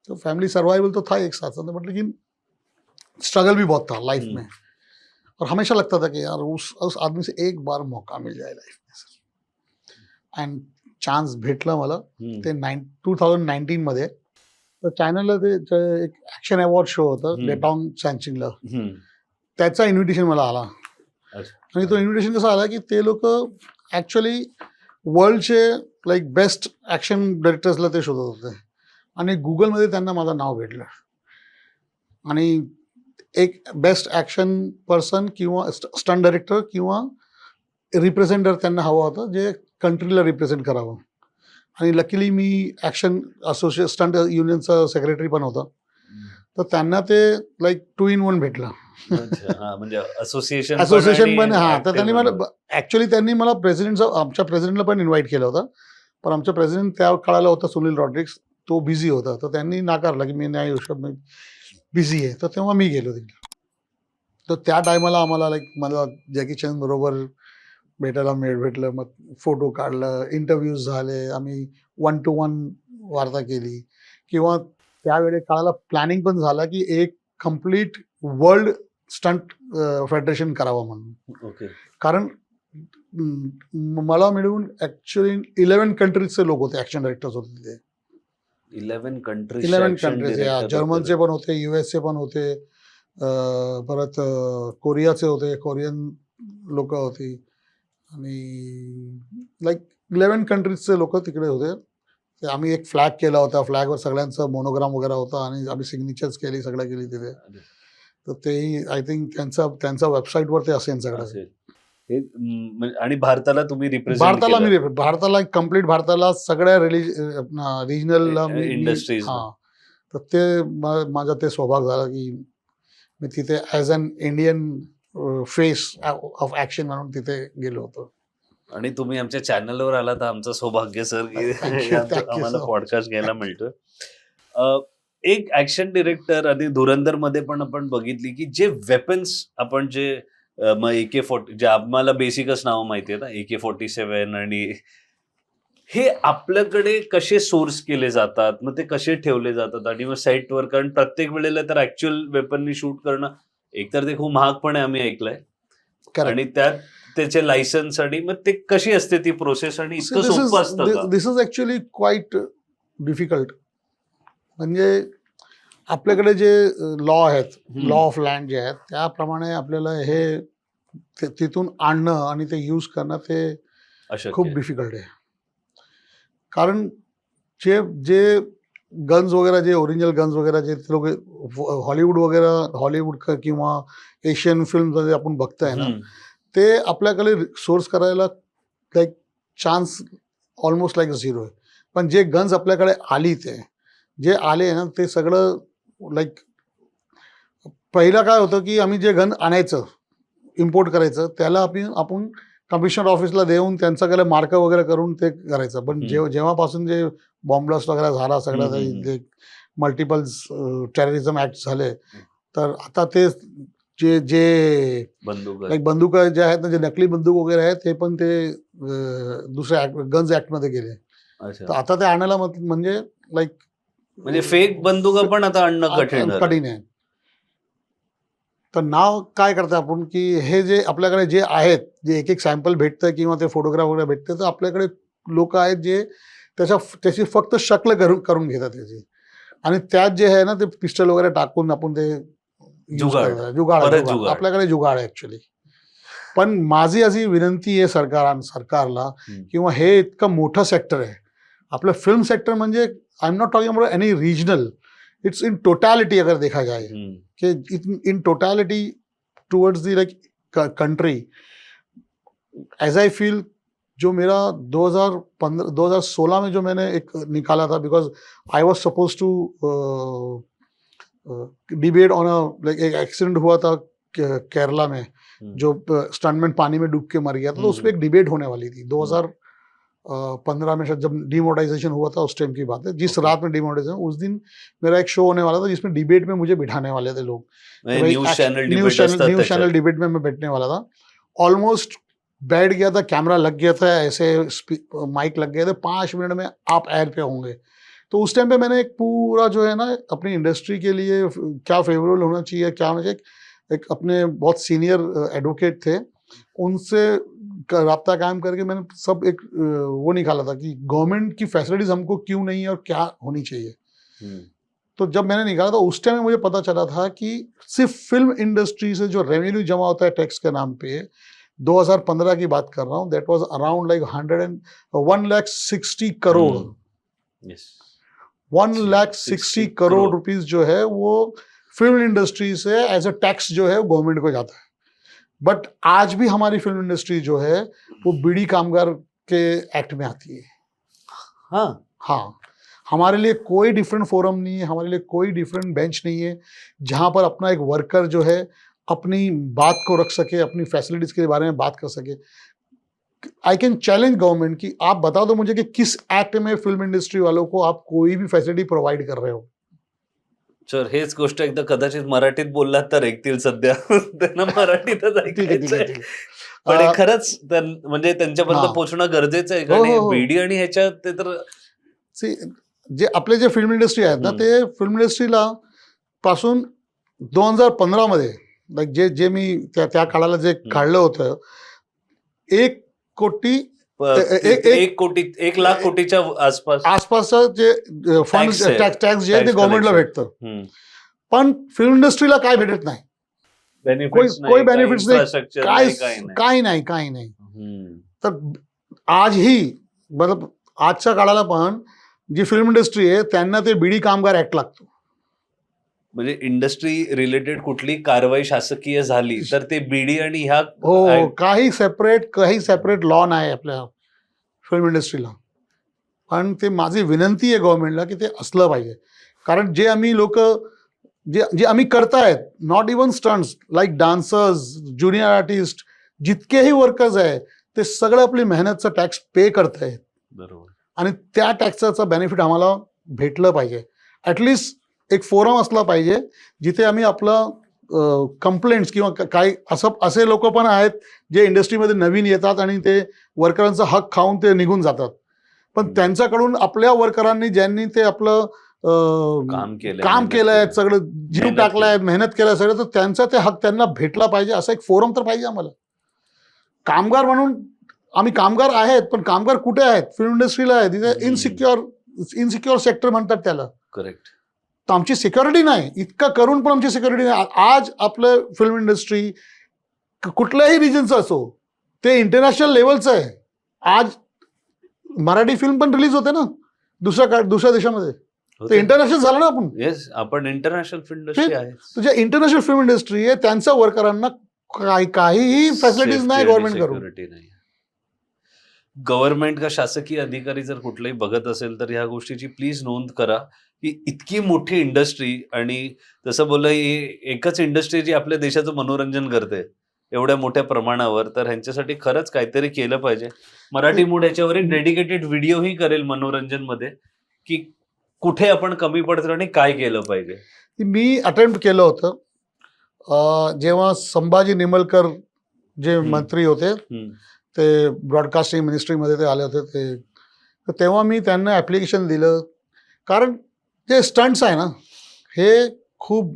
तो फैमिली सर्वाइवल तो था एक साथ साथ, बट लेकिन स्ट्रगल भी बहुत था लाइफ में. और हमेशा लगता था कि यार उस आदमी से एक बार मौका मिल जाए लाइफ में सर. अँड चान्स भेटला मला ते 2019 मध्ये. तर चॅनलला ते एक ॲक्शन अवॉर्ड शो होतं डेटॉंग सॅनचिंगला, त्याचा इन्व्हिटेशन मला आला. आणि तो इन्व्हिटेशन कसा आला की ते लोक ॲक्च्युली वर्ल्डचे लाईक बेस्ट ॲक्शन डायरेक्टर्सला ते शोधत होते, आणि गुगलमध्ये त्यांना माझं नाव भेटलं. आणि एक बेस्ट ॲक्शन पर्सन किंवा स्टंट डायरेक्टर किंवा रिप्रेझेंटर त्यांना हवं होतं जे कंट्रीला रिप्रेझेंट करावं. आणि लकीली मी ॲक्शन असोसिएट स्टंट युनियनचा सेक्रेटरी पण होता, तर त्यांना ते लाईक 2 in 1 भेटलं. म्हणजे असोसिएशन पण. हां, तर त्यांनी मला ॲक्च्युली त्यांनी मला आमच्या प्रेसिडेंटला पण इन्व्हाइट केलं होतं, पण आमचा प्रेसिडेंट त्या काळाला होता सुनील रॉड्रिक्स, तो बिझी होता, तर त्यांनी नाकारला की मी नाही येऊ शकत, मी बिझी आहे. तर तेव्हा मी गेलो तिकडे. तर त्या टायमाला आम्हाला लाईक मला जॅकी चॅन बरोबर भेटायला भेटलं, मग फोटो काढलं, इंटरव्ह्यूज झाले, आम्ही 1 to 1 वार्ता केली. किंवा त्यावेळी काळाला प्लॅनिंग पण झाला की एक कम्प्लीट वर्ल्ड स्टंट फेडरेशन करावं म्हणून. ओके. कारण मला मिळून ॲक्च्युली 11 कंट्रीजचे लोक होते, ॲक्शन डायरेक्टर्स होते तिथे. 11 कंट्रीज. 11 कंट्रीज, जर्मनचे पण होते, युएसचे पण होते, परत कोरियाचे होते, कोरियन लोक होती, आणि लाईक 11 कंट्रीजचे लोक तिकडे होते. ते आम्ही एक फ्लॅग केला होता, फ्लॅगवर सगळ्यांचं मोनोग्राम वगैरे होता, आणि आम्ही सिग्नेचर्स केली, सगळं केली तिथे. तर तेही आय थिंक त्यांचा वेबसाईटवर ते असेल सगळं. आणि भारताला तुम्ही रिप्रेझेंट केलं? भारताला कम्प्लीट भारताला सगळ्या रिजनल इंडस्ट्रीज. हां, तर ते माझा ते सौभाग्य झाला की मी तिथे as an Indian face of action म्हणून तिथे गेलो होतो. आणि तुम्ही आमच्या चॅनलवर आला तर आमचं सौभाग्य सर की आम्हाला पॉडकास्ट घ्यायला मिळतोय. एक ॲक्शन डिरेक्टर आणि धुरंधर मध्ये पण आपण बघितली की जे वेपन्स आपण जे मग AK-40, जे आम्हाला बेसिकच नाव माहिती आहे ना, AK-47, आणि हे आपल्याकडे कसे सोर्स केले जातात, मग ते कसे ठेवले जातात, आणि मग सेटवर, कारण प्रत्येक वेळेला तर ऍक्च्युअल वेपननी शूट करणं एकतर ते खूप महाग पण आहे, आम्ही ऐकलंय, आणि त्यात त्याचे लायसन्स, आणि मग ते कशी असते ती प्रोसेस, आणि इतकं सोपं असतं? दिस इज ॲक्च्युअली क्वाईट डिफिकल्ट. म्हणजे आपल्याकडे जे लॉ आहेत, लॉ ऑफ लँड जे आहेत, त्याप्रमाणे आपल्याला हे तिथून आणणं आणि ते यूज करणं ते खूप डिफिकल्ट आहे. कारण जे गन्स वगैरे, जे ओरिजिनल गन्स वगैरे जे लोक हॉलिवूड किंवा एशियन फिल्ममध्ये आपण बघताय ना, ते आपल्याकडे सोर्स करायला लाईक चान्स ऑलमोस्ट लाईक 0 आहे. पण जे गन्स आपल्याकडे आली, ते जे आले ना, ते सगळं लाईक पहिलं काय होतं की आम्ही जे गन आणायचं, इम्पोर्ट करायचं, त्याला आपण कमिशनर ऑफिसला देऊन त्यांच्याकडे मार्क वगैरे करून ते करायचं. पण जेव्हापासून जे बॉम्ब ब्लास्ट वगैरे झाला, सगळं जे मल्टिपल टेररिझम ऍक्ट झाले, तर आता ते जे बंदूक जे आहेत ना, जे नकली बंदूक वगैरे आहेत, ते पण ते दुसऱ्या गन्स ऍक्टमध्ये गेले. तर आता ते आणायला म्हणजे लाईक फेक बंदुका पण आता आणणं कठीण आहे. तर नाव काय करतो आपण की हे जे आपल्याकडे जे आहेत, जे एक एक सॅम्पल भेटतं किंवा ते फोटोग्राफ वगैरे भेटते, तर आपल्याकडे लोक आहेत जे त्याची फक्त शक्ल करून घेतात त्याची, आणि त्यात जे आहे ना ते पिस्टल वगैरे टाकून आपण ते यूज जुगाड. करतात. जुगाड परत जुगाड जुगाड. आपल्याकडे जुगाड आहे ॲक्च्युली. पण माझी अशी विनंती आहे सरकारला, किंवा हे इतकं मोठं सेक्टर आहे आपलं फिल्म सेक्टर, म्हणजे I am not talking about any regional, it's in totality अगर देखा जाए कि in totality towards the like country, as I feel जो मेरा 2016 में जो मैंने एक निकाला था, because I was suppose to debate on like एक एक्सीडेंट हुआ था केरला में, जो स्टंटमैन पानी में डूब के मर गया था, तो उस पर एक डिबेट होने वाली थी 2015 में, शायद जब डिमोनेटाइजेशन हुआ था उस टाइम की बात है, जिस रात में डिमोनेटाइजेशन, उस दिन मेरा एक शो होने वाला था जिसमें डिबेट में मुझे बिठाने वाले थे लोग, न्यूज चॅनल डिबेट में मैं बैठने वाला था. ऑलमोस्ट बैठ गया था, कैमरा लग गया था, ऐसे माइक लग गए थे, 5 मिनट में आप एयर पे होंगे. तो उस टाइम पे मैंने एक पूरा जो है ना अपनी इंडस्ट्री के लिए क्या फेवरेबल होना चाहिए, क्या होना चाहिए, एक अपने बहुत सीनियर एडवोकेट थे, उनसे राब्ता कायम करके मैंने सब एक वो निकाला था कि गवर्नमेंट की फैसिलिटीज हमको क्यों नहीं है और क्या होनी चाहिए. तो जब मैंने निकाला था उस टाइम में मुझे पता चला था कि सिर्फ फिल्म इंडस्ट्री से जो रेवेन्यू जमा होता है टैक्स के नाम पे, 2015 की बात कर रहा हूँ, दैट वाज around like 160 crore. 160 crore rupees जो है वो film industry say as a tax जो है गवर्नमेंट को जाता है. बट आज भी हमारी फिल्म इंडस्ट्री जो है वो बीड़ी कामगार के एक्ट में आती है. हाँ, हमारे लिए कोई डिफरेंट फोरम नहीं है, हमारे लिए कोई डिफरेंट बेंच नहीं है जहाँ पर अपना एक वर्कर जो है अपनी बात को रख सके, अपनी फैसिलिटीज के बारे में बात कर सके. आई कैन चैलेंज गवर्नमेंट कि आप बता दो मुझे कि किस एक्ट में फिल्म इंडस्ट्री वालों को आप कोई भी फैसिलिटी प्रोवाइड कर रहे हो. सर हेच गोष्ट एकदा कदाचित मराठीत बोललात तर ऐकतील सध्या. त्यांना मराठीतच ऐकायचंय. पण हे खरंच म्हणजे त्यांच्यापर्यंत पोहोचणं गरजेचं आहे, कारण बीडी आणि ह्याच्यात ते तर जे आपले जे फिल्म इंडस्ट्री आहेत ना, ते फिल्म इंडस्ट्रीला पासून 2015 मध्ये लाईक जे मी त्या काळाला जे काढलं होतं, 1 लाख कोटीच्या आसपासचं जे फंड टॅक्स जे ते गव्हर्नमेंटला भेटतं. पण फिल्म इंडस्ट्रीला काय भेटत नाही, कोई बेनिफिट्स नाही, काही नाही. तर आजही मतलब आजच्या काळाला पण जी फिल्म इंडस्ट्री आहे त्यांना ते बीडी कामगार ऍक्ट लागतो. म्हणजे इंडस्ट्री रिलेटेड कुठली कारवाई शासकीय झाली तर ते बीडी आणि ह्या काही सेपरेट लॉ नाही आपल्या फिल्म इंडस्ट्रीला. पण ते माझी विनंती आहे गव्हर्नमेंटला की ते असलं पाहिजे, कारण जे आम्ही लोक जे आम्ही करतायत, not even stunts like dancers, junior artist, जितकेही वर्कर्स आहेत ते सगळं आपली मेहनतचा टॅक्स पे करतायत. बरोबर. आणि त्या टॅक्सचं बेनिफिट आम्हाला भेटलं पाहिजे. ॲटलिस्ट एक फोरम असला पाहिजे जिथे आम्ही आपलं कंप्लेंट्स किंवा काही असे लोक पण आहेत जे इंडस्ट्रीमध्ये नवीन येतात आणि ते वर्करांचा हक खाऊन ते निघून जातात, पण त्यांच्याकडून आपल्या वर्करांनी ज्यांनी ते आपलं काम केलंय, सगळं जीव टाकलाय, मेहनत केलाय सगळं, तर त्यांचा ते हक त्यांना भेटला पाहिजे. असा एक फोरम तर पाहिजे आम्हाला. कामगार म्हणून आम्ही कामगार आहेत, पण कामगार कुठे आहेत? फिल्म इंडस्ट्रीला आहे, तिथे इनसिक्युअर सेक्टर म्हणतात त्याला. करेक्ट. तर आमची सिक्युरिटी नाही, इतकं करून पण आमची सिक्युरिटी नाही. आज आपलं फिल्म इंडस्ट्री कुठल्याही रिजनचं असो, ते इंटरनॅशनल लेवलचं आहे. आज मराठी फिल्म पण रिलीज होते ना दुसऱ्या देशामध्ये, ते इंटरनॅशनल झालं ना. आपण इंटरनॅशनल फिल्म इंडस्ट्री आहे. तुझ्या इंटरनॅशनल फिल्म इंडस्ट्री आहे, त्यांच्या वर्करांना काहीही फॅसिलिटीज नाही गव्हर्नमेंट करून. गव्हर्नमेंट का शासकीय अधिकारी जर कुठलाही बघत असेल तर ह्या गोष्टीची प्लीज नोंद करा की इतकी मोठी इंडस्ट्री, आणि जसं बोललं एकच इंडस्ट्री जी आपल्या देशाचं मनोरंजन करते एवढ्या मोठ्या प्रमाणावर, तर ह्यांच्यासाठी खरंच काहीतरी केलं पाहिजे. मराठी मूड ह्याच्यावर एक डेडिकेटेड व्हिडिओही करेल मनोरंजन मध्ये की कुठे आपण कमी पडतो आणि काय केलं पाहिजे. मी अटेम्प्ट केलं होतं जेव्हा संभाजी निमलकर जे मंत्री होते ते ब्रॉडकास्टिंग मिनिस्ट्रीमध्ये ते आले होते, तर तेव्हा मी त्यांना ॲप्लिकेशन दिलं. कारण जे स्टंट्स आहे ना हे खूप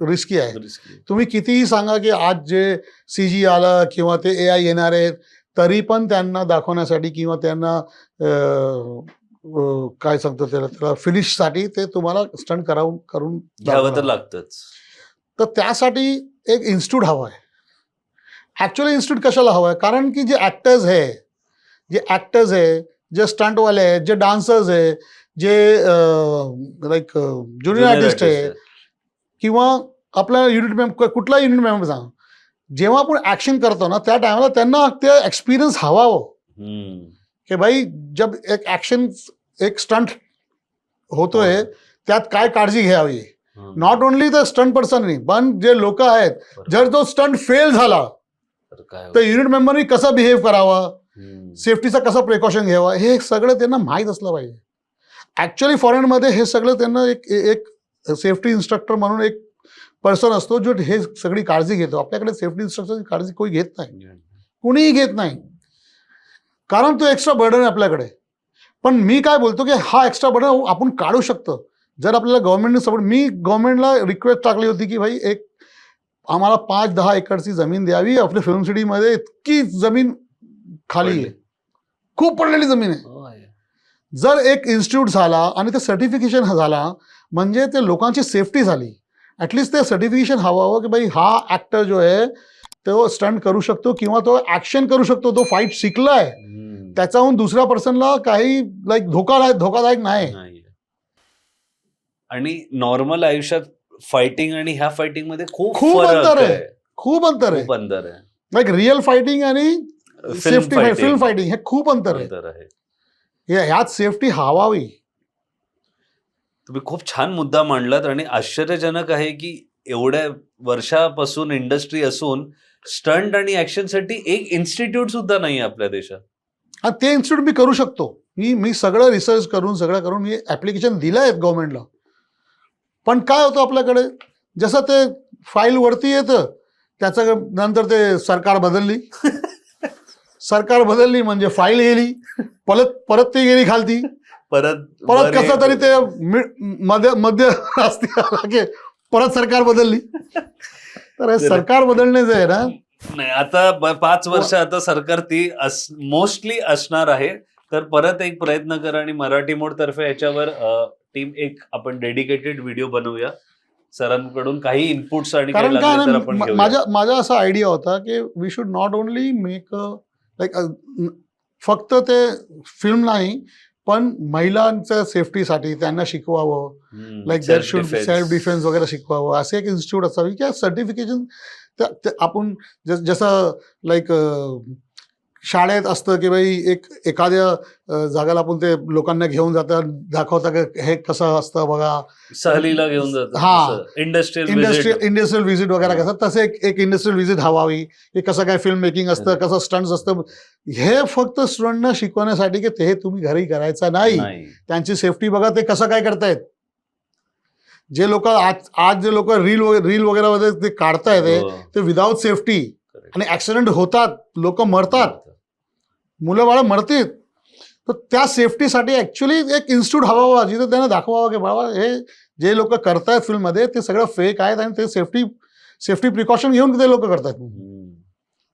रिस्की आहे. Risky. तुम्ही कितीही सांगा की आज जे CG आलं किंवा ते AI येणार आहेत, तरी पण त्यांना दाखवण्यासाठी किंवा त्यांना काय सांगतो त्याला फिनिशसाठी ते तुम्हाला स्टंट करून घ्यावं दाखवावं तर लागतं. लागतंच. तर त्यासाठी एक इन्स्टिट्यूट हवं आहे. ॲक्च्युअली इन्स्टिट्यूट कशाला हवं आहे? कारण की जे ॲक्टर्स आहे, जे स्टंटवाले आहेत, जे डान्सर्स आहे, जे लाईक ज्युनियर आर्टिस्ट आहे किंवा आपला युनिट मेंबर, कुठला युनिट मेंबर सांग, जेव्हा आपण ॲक्शन करतो ना त्या टायमाला त्यांना ते एक्सपिरियन्स हवा हो की भाई जब एक ॲक्शन एक स्टंट होतोय त्यात काय काळजी घ्यावी. Not only the stunt person नाही पण जे लोक आहेत, जर तो स्टंट फेल झाला तर युनिट मेंबरनी कसं बिहेव करावा, सेफ्टीचा कसा प्रिकॉशन घ्यावा, हे सगळं त्यांना माहीत असलं पाहिजे. ॲक्च्युअली फॉरेनमध्ये हे सगळं त्यांना एक सेफ्टी इन्स्ट्रक्टर म्हणून एक पर्सन असतो जो हे सगळी काळजी घेतो. आपल्याकडे सेफ्टी इन्स्ट्रक्टरची काळजी कोणी घेत नाही, कुणीही घेत नाही, कारण तो एक्स्ट्रा बर्डन आहे आपल्याकडे. पण मी काय बोलतो की हा एक्स्ट्रा बर्डन आपण काढू शकतो जर आपल्याला गव्हर्नमेंटने सपोर्ट. मी गव्हर्नमेंटला रिक्वेस्ट टाकली होती की भाई एक आम्हाला 5-10 एकरची जमीन द्यावी. आपल्या फिल्म सिटीमध्ये इतकी जमीन खाली आहे, खूप पडलेली जमीन आहे. जर एक इन्स्टिट्यूट झाला आणि ते सर्टिफिकेशन झाला म्हणजे ते लोकांची सेफ्टी झाली. ॲटलिस्ट ते सर्टिफिकेशन हवं की भाई हा ॲक्टर जो आहे तो स्टंट करू शकतो किंवा तो ॲक्शन करू शकतो, तो फाईट शिकलाय, त्याच्याहून दुसऱ्या पर्सनला काही लाईक धोकादायक नाही. आणि नॉर्मल आयुष्यात फायटिंग आणि ह्या फायटिंग मध्ये खूप अंतर आहे. लाईक रिअल फायटिंग आणि सेफ्टी फिल्म फायटिंग हे खूप अंतर आहे. ह्यात सेफ्टी हवावी. तुम्ही खूप छान मुद्दा मांडलात आणि आश्चर्यजनक आहे की एवढ्या वर्षापासून इंडस्ट्री असून स्टंट आणि ऍक्शनसाठी एक इन्स्टिट्यूट सुद्धा नाही आपल्या देशात. आणि ते इन्स्टिट्यूट मी करू शकतो. मी सगळं रिसर्च करून मी ॲप्लिकेशन दिलं आहे गव्हर्नमेंटला. पण काय होतं आपल्याकडे, जसं ते फाईल वरती येतं त्याचं नंतर ते सरकार बदलली म्हणजे फाईल गेली, परत ती गेली खालती, परत कसं तरी ते मध्य रस्ते आला की परत सरकार बदलली. तर हे सरकार बदलणे जे आहे ना, नाही आता 5 वर्ष आता सरकार ती मोस्टली असणार आहे. तर परत एक प्रयत्न करा आणि मराठी मोड तर्फे याच्यावर टीम एक आपण डेडिकेटेड व्हिडिओ बनवूया. सरांकडून काही इनपुट्स आणि काही कारण काय लागले तर आपण ना, माझा असा आयडिया होता की we should not only make like फक्त ते फिल्म नाही पण महिलांच्या सेफ्टीसाठी त्यांना शिकवावं, like there should self defence वगैरे शिकवावं. असं एक इन्स्टिट्यूट असावी की सर्टिफिकेशन आपण जसं लाईक शाळेत असतं की बाई एखाद्या जागाला आपण ते लोकांना घेऊन जातात, दाखवता की हे कसं असतं बघा, सहलीला घेऊन जातात. हा, इंडस्ट्रियल व्हिजिट वगैरे कसं, तसं एक इंडस्ट्रियल व्हिजिट हवावी की कसं काय फिल्म मेकिंग असतं, कसं स्टंट्स असतं. हे फक्त स्टुडंटना शिकवण्यासाठी की ते तुम्ही घरी करायचं नाही, त्यांची सेफ्टी बघा ते कसं काय करतायत. जे लोक आज जे लोक रील वगैरे मध्ये ते काढतायत ते विदाऊट सेफ्टी, आणि ऍक्सिडेंट होतात, लोक मरतात, मुलं बाळं मरतील. तर त्या सेफ्टीसाठी ऍक्च्युली एक इन्स्टिट्यूट हवा जिथे त्यांना दाखवावं की बाबा हे जे लोक करतायत फिल्ममध्ये ते सगळं फेक आहेत आणि ते सेफ्टी प्रिकॉशन घेऊन ते लोक करतात.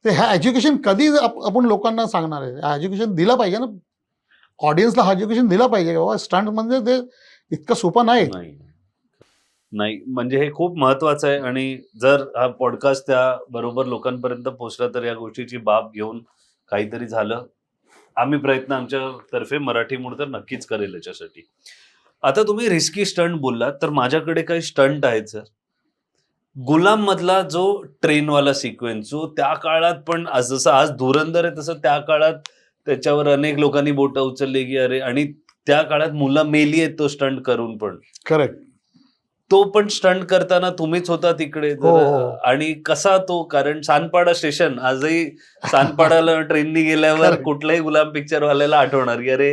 ते ह्या एज्युकेशन कधी आपण लोकांना सांगणार आहे? एज्युकेशन दिलं पाहिजे ना, ऑडियन्सला हा एज्युकेशन दिला पाहिजे बाबा स्टंट म्हणजे ते इतकं सोपं नाही. म्हणजे हे खूप महत्वाचं आहे. आणि जर हा पॉडकास्ट त्या बरोबर लोकांपर्यंत पोहोचला तर या गोष्टीची बाब घेऊन काहीतरी झालं. आम्ही प्रयत्न आमच्या तर्फे मराठी मूड तर नक्कीच करेल याच्यासाठी. आता तुम्ही रिस्की स्टंट बोललात तर माझ्याकडे काही स्टंट आहेत सर. गुलाम मधला जो ट्रेनवाला सिक्वेन्स जो त्या काळात पण जसं आज धुरंधर आहे तसं त्या काळात त्याच्यावर अनेक लोकांनी बोटं उचलली की अरे, आणि त्या काळात मुलं मेली आहेत तो स्टंट करून. पण करेक्ट, तो पण स्टंट करताना तुम्हीच होता तिकडे. आणि कसा तो, कारण सानपाडा स्टेशन आजही सानपाडाला ट्रेननी गेल्यावर कुठलाही गुलाम पिक्चर वाल्याला आठवणार की अरे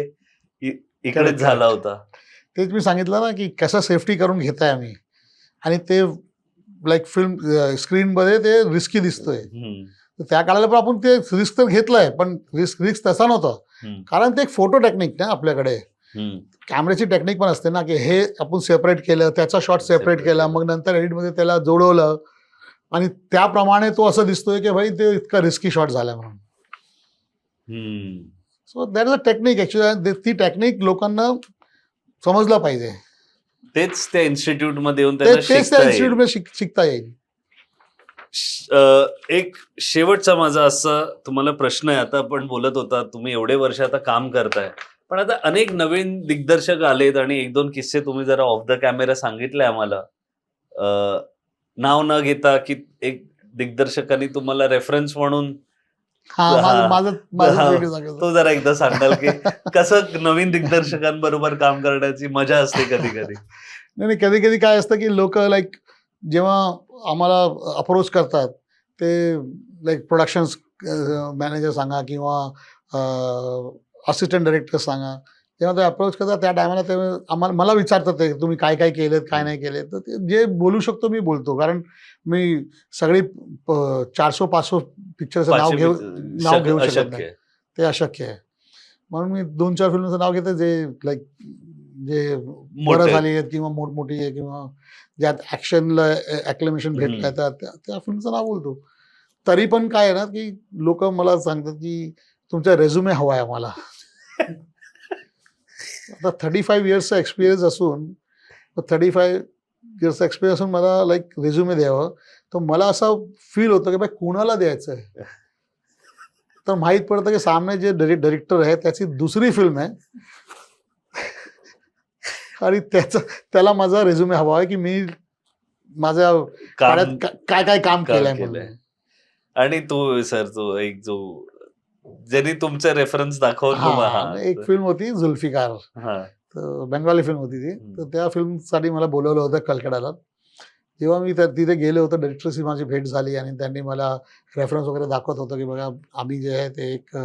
इकडेच झाला होता. तेच मी सांगितलं ना की कसं सेफ्टी करून घेताय आम्ही, आणि ते लाईक फिल्म स्क्रीनमध्ये ते रिस्की दिसतोय. त्या काळाला पण आपण ते रिस्क तर घेतलंय पण रिस्क तसा नव्हता, कारण ते एक फोटो टेक्निक ना आपल्याकडे. हम्म. कॅमेऱ्याची टेक्निक पण असते ना, की हे आपण सेपरेट केलं, त्याचा शॉट सेपरेट Separate केला, केलं. मग नंतर एडिटमध्ये त्याला जोडवलं आणि त्याप्रमाणे तो असं दिसतोय की भाई ते इतका रिस्की शॉट झाला म्हणून. हम्म. So that is a technique actually. ती टेक्निक लोकांना समजलं पाहिजे. तेच त्या इन्स्टिट्यूट मध्ये येऊन त्यांना तेच त्या शिकता येईल. इन्स्टिट्यूटमध्ये शिकता येईल. एक शेवटचा माझा असा तुम्हाला प्रश्न आहे. आता आपण बोलत होता तुम्ही एवढे वर्ष आता काम करताय, पण आता अनेक नवीन दिग्दर्शक आलेत आणि एक दोन किस्से तुम्ही जरा ऑफ द कॅमेरा सांगितले आम्हाला. नाव न घेता की एक दिग्दर्शकांनी तुम्हाला रेफरन्स म्हणून हा हा, माझं हा, वेगळं सांगायचं. तो जरा एकदा सांगाल की कसं नवीन दिग्दर्शकांबरोबर काम करण्याची मजा असते कधी कधी. नाही कधी कधी काय असतं की लोक लाईक जेव्हा आम्हाला अप्रोच करतात ते लाईक प्रोडक्शन मॅनेजर सांगा किंवा असिस्टंट डायरेक्टर सांगा, जेव्हा ते अप्रोच करतात त्या टायमाला ते मला विचारतात ते तुम्ही काय काय केलेत काय नाही केलेत. तर ते जे बोलू शकतो मी बोलतो, कारण मी सगळी 400-500 पिक्चरचं नाव घेऊ शकत अशक्य नाही, आहे. ते अशक्य आहे. म्हणून मी 2-4 फिल्मचं नाव घेतो जे लाईक जे बरं मोठे. झाली आहेत किंवा मोठमोठी आहे किंवा ज्यात ॲक्शनला ॲक्लेमेशन भेटलं आहे त्या फिल्मचं नाव बोलतो. तरी पण काय आहे ना की लोक मला सांगतात की तुमचा रेझ्युमे हवा आहे आम्हाला. आता 35 इयर्सचा एक्सपिरियन्स असून 35 इयर्सचा एक्सपिरियन्स असून मला लाईक रेझ्युमे द्यावं, तर मला असं फील होतं की बाई कुणाला द्यायचं आहे. तर माहीत पडतं की सामने जे डायरेक्टर आहे त्याची दुसरी फिल्म आहे आणि त्याला माझा रेझ्युमे हवा आहे की मी माझ्या काम काय काय काम केलंय केलंय. म्हणून. आणि तो सर तो एक जो ज्यांनी तुमचे रेफरन्स दाखवून हा एक फिल्म होती जुल्फिकार, तर बेंगॉली फिल्म होती ती. तर त्या फिल्मसाठी मला बोलवलं होतं कलकत्याला. जेव्हा मी तिथे गेलो होतो, डायरेक्टरशी माझी भेट झाली आणि त्यांनी मला रेफरन्स वगैरे दाखवत होतं की बघा आम्ही जे आहे ते एक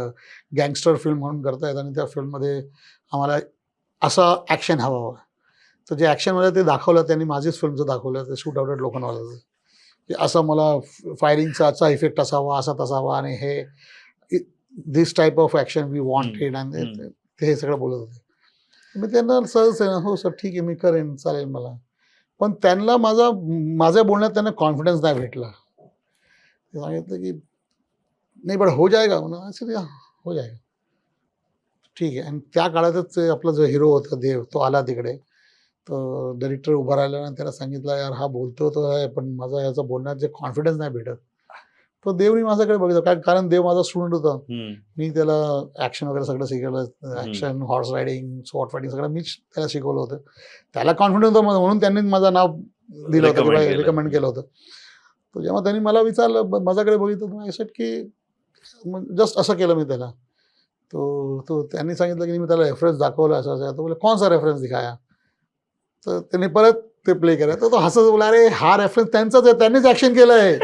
गँगस्टर फिल्म म्हणून करतायत आणि त्या फिल्ममध्ये आम्हाला असं ॲक्शन हवं हवं. तर जे ॲक्शनमध्ये ते दाखवलं त्यांनी माझीच फिल्मचं दाखवलं, ते शूट आउटेड लोखंडवाल्याचं, की असं मला फायरिंगचा असा इफेक्ट असावा असा तसावा आणि हे this type of action we wanted आणि ते हे सगळं बोलत होते. मी त्यांना सहज आहे ना, हो सर ठीक आहे मी करेन चालेल मला. पण त्यांना माझ्या बोलण्यात त्यांना कॉन्फिडन्स नाही भेटला. ते सांगितलं की नाही बट हो जाएगा म्हणून. असं हो जाएगा ठीक आहे. आणि त्या काळातच आपला जो हिरो होता देव तो आला तिकडे. तर डायरेक्टर उभा राहिला आणि त्याला सांगितलं यार हा बोलतो तो आहे पण माझा याचा बोलण्यात जे कॉन्फिडन्स नाही भेटत. तो देवनी माझ्याकडे बघितलं, कारण देव माझा स्टुडंट होता. मी त्याला ॲक्शन वगैरे सगळं शिकवलं, action, horse riding, sword fighting सगळं मीच त्याला शिकवलं होतं. त्याला कॉन्फिडन्स होतं म्हणून त्यांनी माझं नाव दिलं होतं किंवा रिकमेंड केलं होतं. तर जेव्हा त्यांनी मला विचारलं माझ्याकडे बघितलं तर ॲक्सेप्ट की जस्ट असं केलं मी त्याला. तो त्यांनी सांगितलं की मी त्याला रेफरन्स दाखवला असं असं. तो बोले कौन सा रेफरन्स दिखाया. तर त्यांनी परत ते प्ले केलं. तर तो हसत बोला अरे हा रेफरन्स त्यांचाच आहे, त्यांनीच ॲक्शन केलं आहे.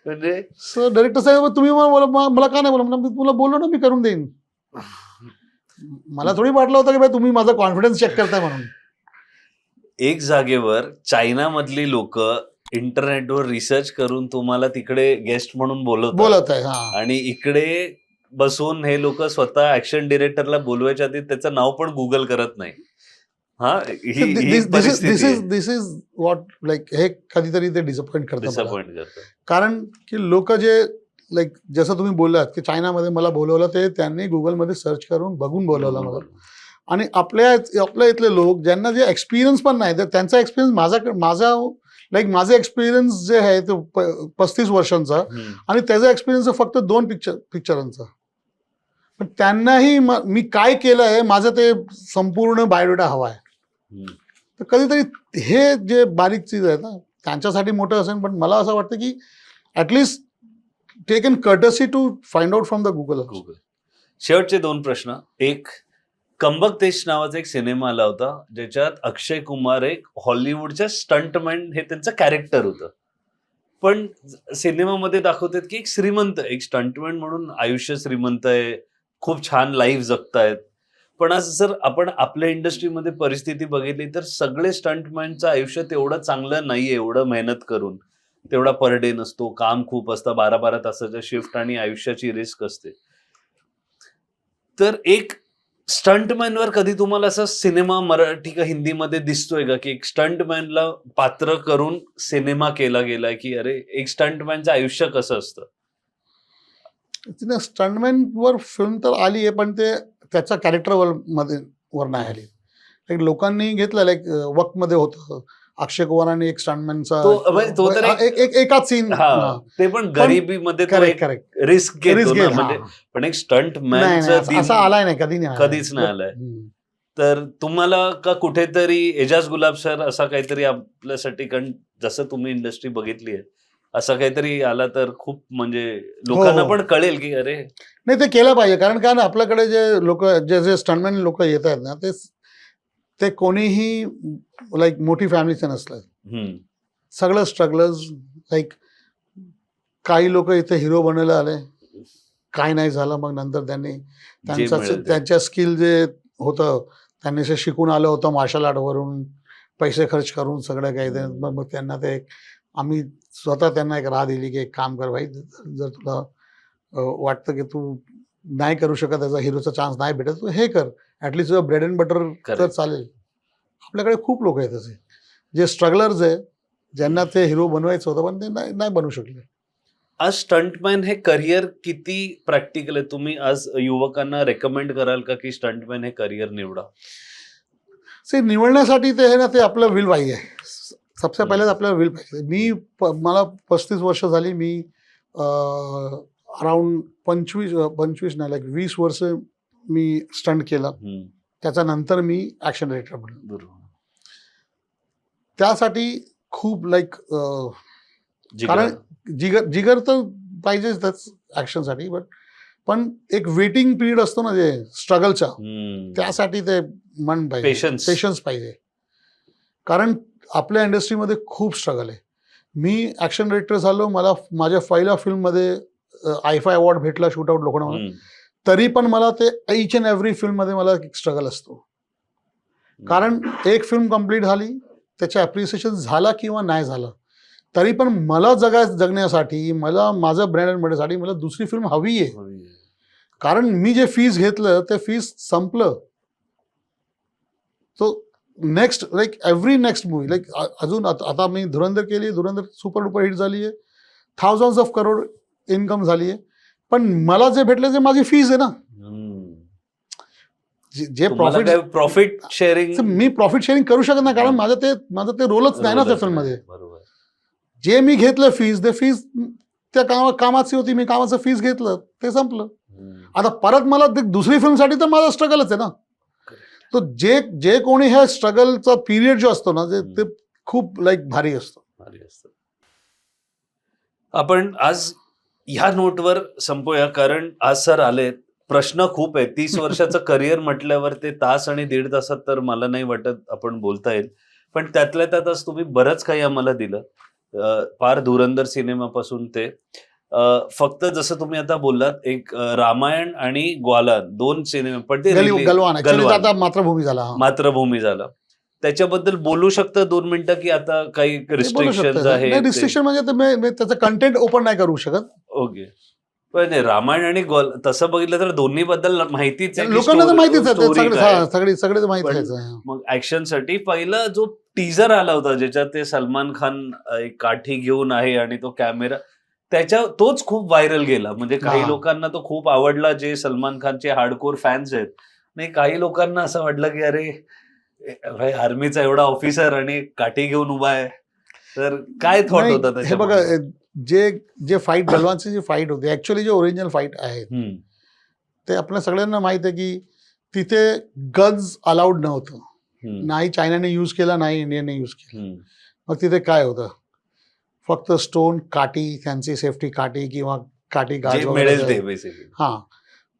म्हणजे सर डायरेक्टर साहेब तुम्ही मला का नाही बोला, मी तुला बोललो ना मी करून देईन. मला थोडी वाटलं होतं की बाई तुम्ही माझा कॉन्फिडन्स चेक करताय म्हणून. एक जागेवर चायनामधली लोक इंटरनेटवर रिसर्च करून तुम्हाला तिकडे गेस्ट म्हणून बोलत आहे. हा आणि इकडे बसून हे लोक स्वतः ऍक्शन डिरेक्टरला बोलवायच्या आधी त्याचं नाव पण गुगल करत नाही. हा ही परिस्थिती आहे. दिस इज व्हॉट लाईक हे कधीतरी ते डिसअपॉइंट करतं. डिसअपॉइंट करतं. कारण की लोक जे लाईक जसं तुम्ही बोललात की चायनामध्ये मला बोलवलं ते त्यांनी गुगलमध्ये सर्च करून बघून बोलवलं मला. आणि आपल्या इथले लोक ज्यांना जे एक्सपिरियन्स पण नाही तर त्यांचा एक्सपिरियन्स माझा माझा एक्सपिरियन्स जे आहे तो 35 वर्षांचा आणि त्याचा एक्सपिरियन्स फक्त 2 पिक्चरांचा. पण त्यांनाही मी काय केलं आहे माझं ते संपूर्ण बायोडेटा हवा आहे. तर कधीतरी हे जे बारीक चीज आहे ना त्यांच्यासाठी मोठं असेल, पण मला असं वाटतं की at least take an courtesy to find out from the Google. शेवटचे 2 प्रश्न. एक, कंबक देश नावाचा एक सिनेमा आला होता ज्याच्यात अक्षय कुमार एक हॉलिवूडच्या स्टंटमॅन हे त्यांचं कॅरेक्टर होतं. पण सिनेमामध्ये दाखवतात की एक श्रीमंत एक स्टंटमॅन म्हणून आयुष्य श्रीमंत आहे, खूप छान लाईफ जगतायत. पण आज जर आपण आपल्या इंडस्ट्रीमध्ये परिस्थिती बघितली तर सगळे स्टंटमॅनचं आयुष्य तेवढं चांगलं नाहीये. एवढं मेहनत करून तेवढा पर डे नसतो, काम खूप असतं, 12-12 तासाच्या शिफ्ट आणि आयुष्याची रिस्क असते. तर एक स्टंटमॅनवर कधी तुम्हाला असा सिनेमा मराठी का हिंदीमध्ये दिसतोय का, की एक स्टंटमॅनला पात्र करून सिनेमा केला गेलाय, की अरे एक स्टंटमॅनचं आयुष्य कसं असतं? तिने स्टंटमॅन वर फिल्म तर आली आहे, पण ते त्याच्या कॅरेक्टरवर वर नाही आली. लाईक लोकांनी घेतलं, लाईक वक्तमध्ये होतं अक्षय कुमारांनी एक स्टंटमॅनचा तो तर एकाच सीन. हा, ते पण गरिबीमध्ये तो करेक्ट एक करेक्ट रिस्क घेतो रिस्क ना, घे. म्हणजे हा, पण एक नाही स्टंटमॅनचं नाही असा आलाय नाही, कधी नाही कधीच नाही आलाय. तर तुम्हाला का कुठेतरी एजाज गुलाब सर असा काहीतरी आपल्यासाठी, कारण जसं तुम्ही इंडस्ट्री बघितली आहे, असं काहीतरी आला तर खूप म्हणजे लोकांना हो. पण कळेल की अरे नाही ते केलं पाहिजे, कारण काय ना, आपल्याकडे जे लोक जे स्टंटमॅन लोक येत आहेत ना, ते कोणीही लाईक मोठी फॅमिलीचे नसलं, हम्म, सगळं स्ट्रगलर्स. लाईक काही लोक इथे हिरो बनायला आले, काय नाही झालं, मग नंतर त्यांनी जे मिळेल ते. त्यांच्या स्किल जे होतं, त्यांनी जे शिकून आलं होतं मार्शल आर्टवरून, पैसे खर्च करून सगळं काही ते, मग त्यांना ते आम्ही स्वतः त्यांना एक राह दिली की एक काम कर भाई, जर तुला वाटतं की तू नाही करू शकत, त्याचा हिरोचा चान्स नाही भेटत, तू हे कर, ॲटलिस्ट तुझं ब्रेड अँड बटर तर Correct. चालेल. आपल्याकडे खूप लोक आहेत असे जे स्ट्रगलर्स आहे, ज्यांना ते हिरो बनवायचं होतं, पण ते नाही बनवू शकले. आज स्टंटमॅन हे करिअर किती प्रॅक्टिकल आहे? तुम्ही आज युवकांना रेकमेंड कराल का की स्टंटमॅन हे करिअर निवडा? निवडण्यासाठी ते आहे ना, ते आपलं विल पाहिजे. सबसे पहिल्याच आपल्याला विल पाहिजे. मला 35 वर्ष झाली. मी अराउंड 25 नाही, लाईक 20 वर्ष मी स्टंट केला. त्याच्यानंतर मी ॲक्शन डायरेक्टर बनलो. बरोबर. त्यासाठी खूप लाईक कारण जिगर तर पाहिजेच त्याच ॲक्शनसाठी, पण एक वेटिंग पिरियड असतो ना, जे स्ट्रगलचा, त्यासाठी ते मन पाहिजे, पेशन्स पाहिजे. कारण आपल्या इंडस्ट्रीमध्ये खूप स्ट्रगल आहे. मी ॲक्शन डायरेक्टर झालो, मला माझ्या पहिल्या फिल्ममध्ये आयफाय अवॉर्ड भेटला शूटआउट लोखंडामध्ये, तरी पण मला ते ईच अँड एव्हरी फिल्ममध्ये मला एक स्ट्रगल असतो. कारण एक फिल्म कंप्लीट झाली, त्याचं ॲप्रिसिएशन झाला किंवा नाही झालं, तरी पण मला जगण्यासाठी, मला माझं ब्रँड अँड बटरसाठी मला दुसरी फिल्म हवी आहे. कारण मी जे फीस घेतलं ते फीस संपलं. So next like every next movie, like अजून आता मी धुरंधर केली, धुरंधर सुपर डुपर हिट झाली आहे, थाउजंड्स ऑफ करोड इन्कम झाली आहे, पण मला जे भेटलं ते माझी फीस आहे ना. जे प्रॉफिट शेअरिंग मी प्रॉफिट शेअरिंग करू शकत नाही, कारण माझं ते रोलच नाही ना त्या फिल्ममध्ये. जे मी घेतलं फीस, ते फीस त्या कामाची होती, मी कामाचं फीस घेतलं, ते संपलं. आता परत मला दुसरी फिल्मसाठी तर माझा स्ट्रगलच आहे ना. तो जे कोणी ह्या स्ट्रगलचा पिरियड जो असतो ना, ते खूप लाईक भारी असतो. आपण आज ह्या नोटवर संपूया, कारण आज सर आले, प्रश्न खूप आहे. 30 वर्षाचं करिअर म्हटल्यावर ते तास आणि 1.5 तासात तर मला नाही वाटत आपण बोलता येईल, पण त्यातल्या त्यात आज तुम्ही बरंच काही आम्हाला दिलं. फार धुरंधर सिनेमापासून ते फक्त जसं तुम्ही आता बोललात, एक रामायण आणि ग्वालान 2 सिनेमे, पण ते गलवान आता मातृभूमी झाला. त्याच्याबद्दल बोलू शकता 2 मिनिटं, की आता काही रिस्ट्रिक्शन आहे? रिस्ट्रिक्शन म्हणजे त्याचं कंटेंट ओपन नाही करू शकत. ओके. पण रामायण आणि तसं बघितलं तर दोन्ही बद्दल माहितीच आहे, लोकांना तर माहितीच आहे, सगळे माहिती आहे. मग ऍक्शनसाठी पहिला जो टीजर आला होता, ज्याच्यात ते सलमान खान एक काठी घेऊन आहे आणि तो कॅमेरा, तोच खूप व्हायरल गेला. म्हणजे काही लोकांना तो खूप आवडला, जे सलमान खानचे हार्डकोर फॅन्स आहेत. नाही, काही लोकांना असं वाटलं की अरे आर्मीचा एवढा ऑफिसर आणि काठी घेऊन उभा आहे, तर काय थॉट होता त्याच्या? हे बघा, जे फाईट, गलवानची जी फाईट होती, ऍक्च्युअली जे ओरिजिनल फाईट आहे, ते आपल्या सगळ्यांना माहित आहे की तिथे गन्स अलाउड नव्हतं. नाही चायनाने यूज केला, नाही इंडियाने यूज केला. मग तिथे काय होतं, फक्त स्टोन, काठी, फॅन्सी सेफ्टी काठी किंवा काठी गार्ड वगैरे. हा,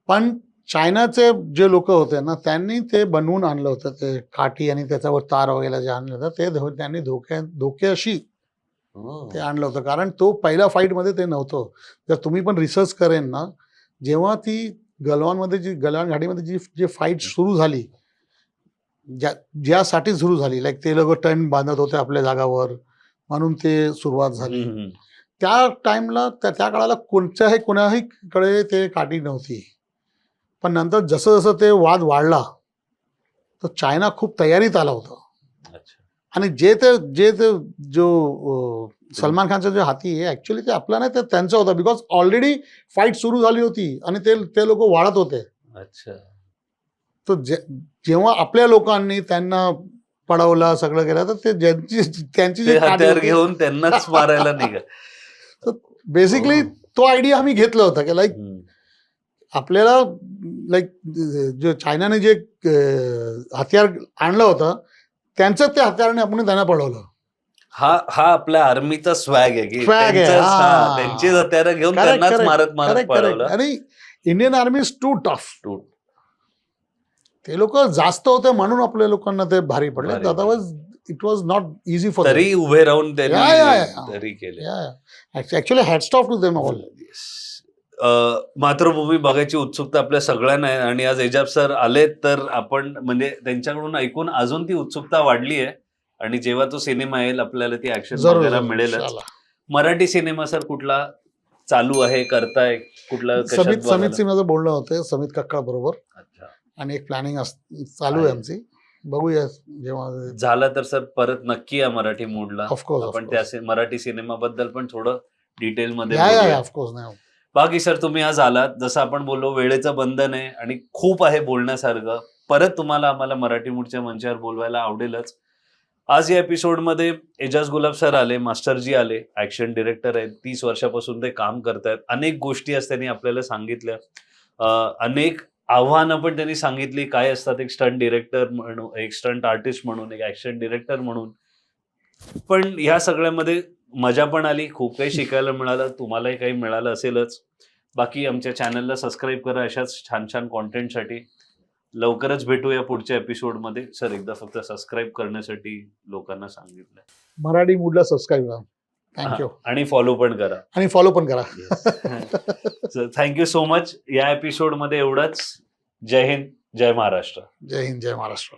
पण चायनाचे जे लोक होते ना, त्यांनी ते बनवून आणलं होतं, ते काठी आणि त्याच्यावर तार वगैरे जे आणलं होतं, ते त्यांनी धोक्याशी ते आणलं होतं. कारण तो पहिल्या फाईटमध्ये ते नव्हतं. जर तुम्ही पण रिसर्च करेन ना, जेव्हा ती गलवान घाटीमध्ये जी फाईट सुरू झाली, ज्यासाठी सुरू झाली, लाईक ते लोक टर्न बांधत होते आपल्या जागावर, म्हणून ते सुरुवात झाली. त्या टाइमला, त्या काळाला कोणाही कडे ते काठी नव्हती, पण नंतर जसं जसं ते वाद वाढला तर चायना खूप तयारीत आला होता. अच्छा. आणि जो सलमान खानचा जो हाती आहे ऍक्च्युली ते आपला नाही, तर त्यांचा होता. बिकॉज ऑलरेडी फाईट सुरू झाली होती आणि ते लोक वाढत होते. अच्छा. तर जेव्हा आपल्या लोकांनी त्यांना पडवलं सगळं केलं तर ते त्यांची ते जी हत्यार घेऊन त्यांनाच मारायला निघा. बेसिकली तो आयडिया आम्ही घेतला होता की लाईक आपल्याला लाईक जो चायनाने जे हत्यार आणलं होतं त्यांचं ते हत्याराने आपण त्यांना पडवलं. हा आपल्या आर्मीचा स्वॅग आहे की Swag आहे, हा. त्यांचीच हत्यारं घेऊन Correct, त्यांनाच correct, मारत correct, पळवलं. आणि Indian army is too tough. ते लोक जास्त होते म्हणून आपल्या लोकांना ते भारी पडले. भारी otherwise it was not easy for तरी उभे राहून या. त्यांनी तरी केले. Actually hats off to them all. मातृभूमी बघायची उत्सुकता आपल्या सगळ्यांना आहे आणि आज एजाज सर आले तर आपण म्हणजे त्यांच्याकडून ऐकून अजून ती उत्सुकता वाढली आहे. आणि जेव्हा तो सिनेमा येईल आपल्याला ती ऍक्शन बघायला मिळेलच. मराठी सिनेमा सर कुठला चालू आहे, करताय कुठला? समित सिंह माझं बोलणं होतं समित कक्कड बरोबर. अच्छा. आणि एक प्लॅनिंग चालू आहे आमची. बघूया जेव्हा झालं तर सर परत नक्की या मराठी मूडला. ऑफकोर्स आपण त्या मराठी सिनेमाबद्दल पण थोडं डिटेल मध्ये ऑफकोर्स नाही. बाकी सर तुम्ही आज आलात, जसं आपण बोललो वेळेचं बंधन आहे आणि खूप आहे बोलण्यासारखं. परत तुम्हाला आम्हाला मराठी मूडच्या मंचावर बोलवायला आवडेलच. आज या एपिसोडमध्ये एजाज गुलाब सर आले, मास्टरजी आले, ऍक्शन डिरेक्टर आहेत, 30 वर्षापासून ते काम करतायत. अनेक गोष्टी आज त्यांनी आपल्याला सांगितल्या, अनेक आव्हानं पण त्यांनी सांगितली काय असतात एक स्टंट डिरेक्टर म्हणून, एक स्टंट आर्टिस्ट म्हणून, एक ऍक्शन डिरेक्टर म्हणून. पण ह्या सगळ्यामध्ये मजा पण आली, खूप काही शिकायला मिळालं, तुम्हालाही काही मिळालं असेलच. बाकी आमच्या चॅनलला सबस्क्राईब करा अशाच छान छान कॉन्टेंटसाठी. लवकरच भेटूया पुढच्या एपिसोडमध्ये. सर एकदा फक्त सबस्क्राईब करण्यासाठी लोकांना सांगितलं. मराठी मूडला सबस्क्राईब करा. थँक्यू. आणि फॉलो पण करा. आणि फॉलो पण करा. Thank you so much. या एपिसोडमध्ये एवढंच. जय हिंद, जय महाराष्ट्र. जय हिंद, जय महाराष्ट्र.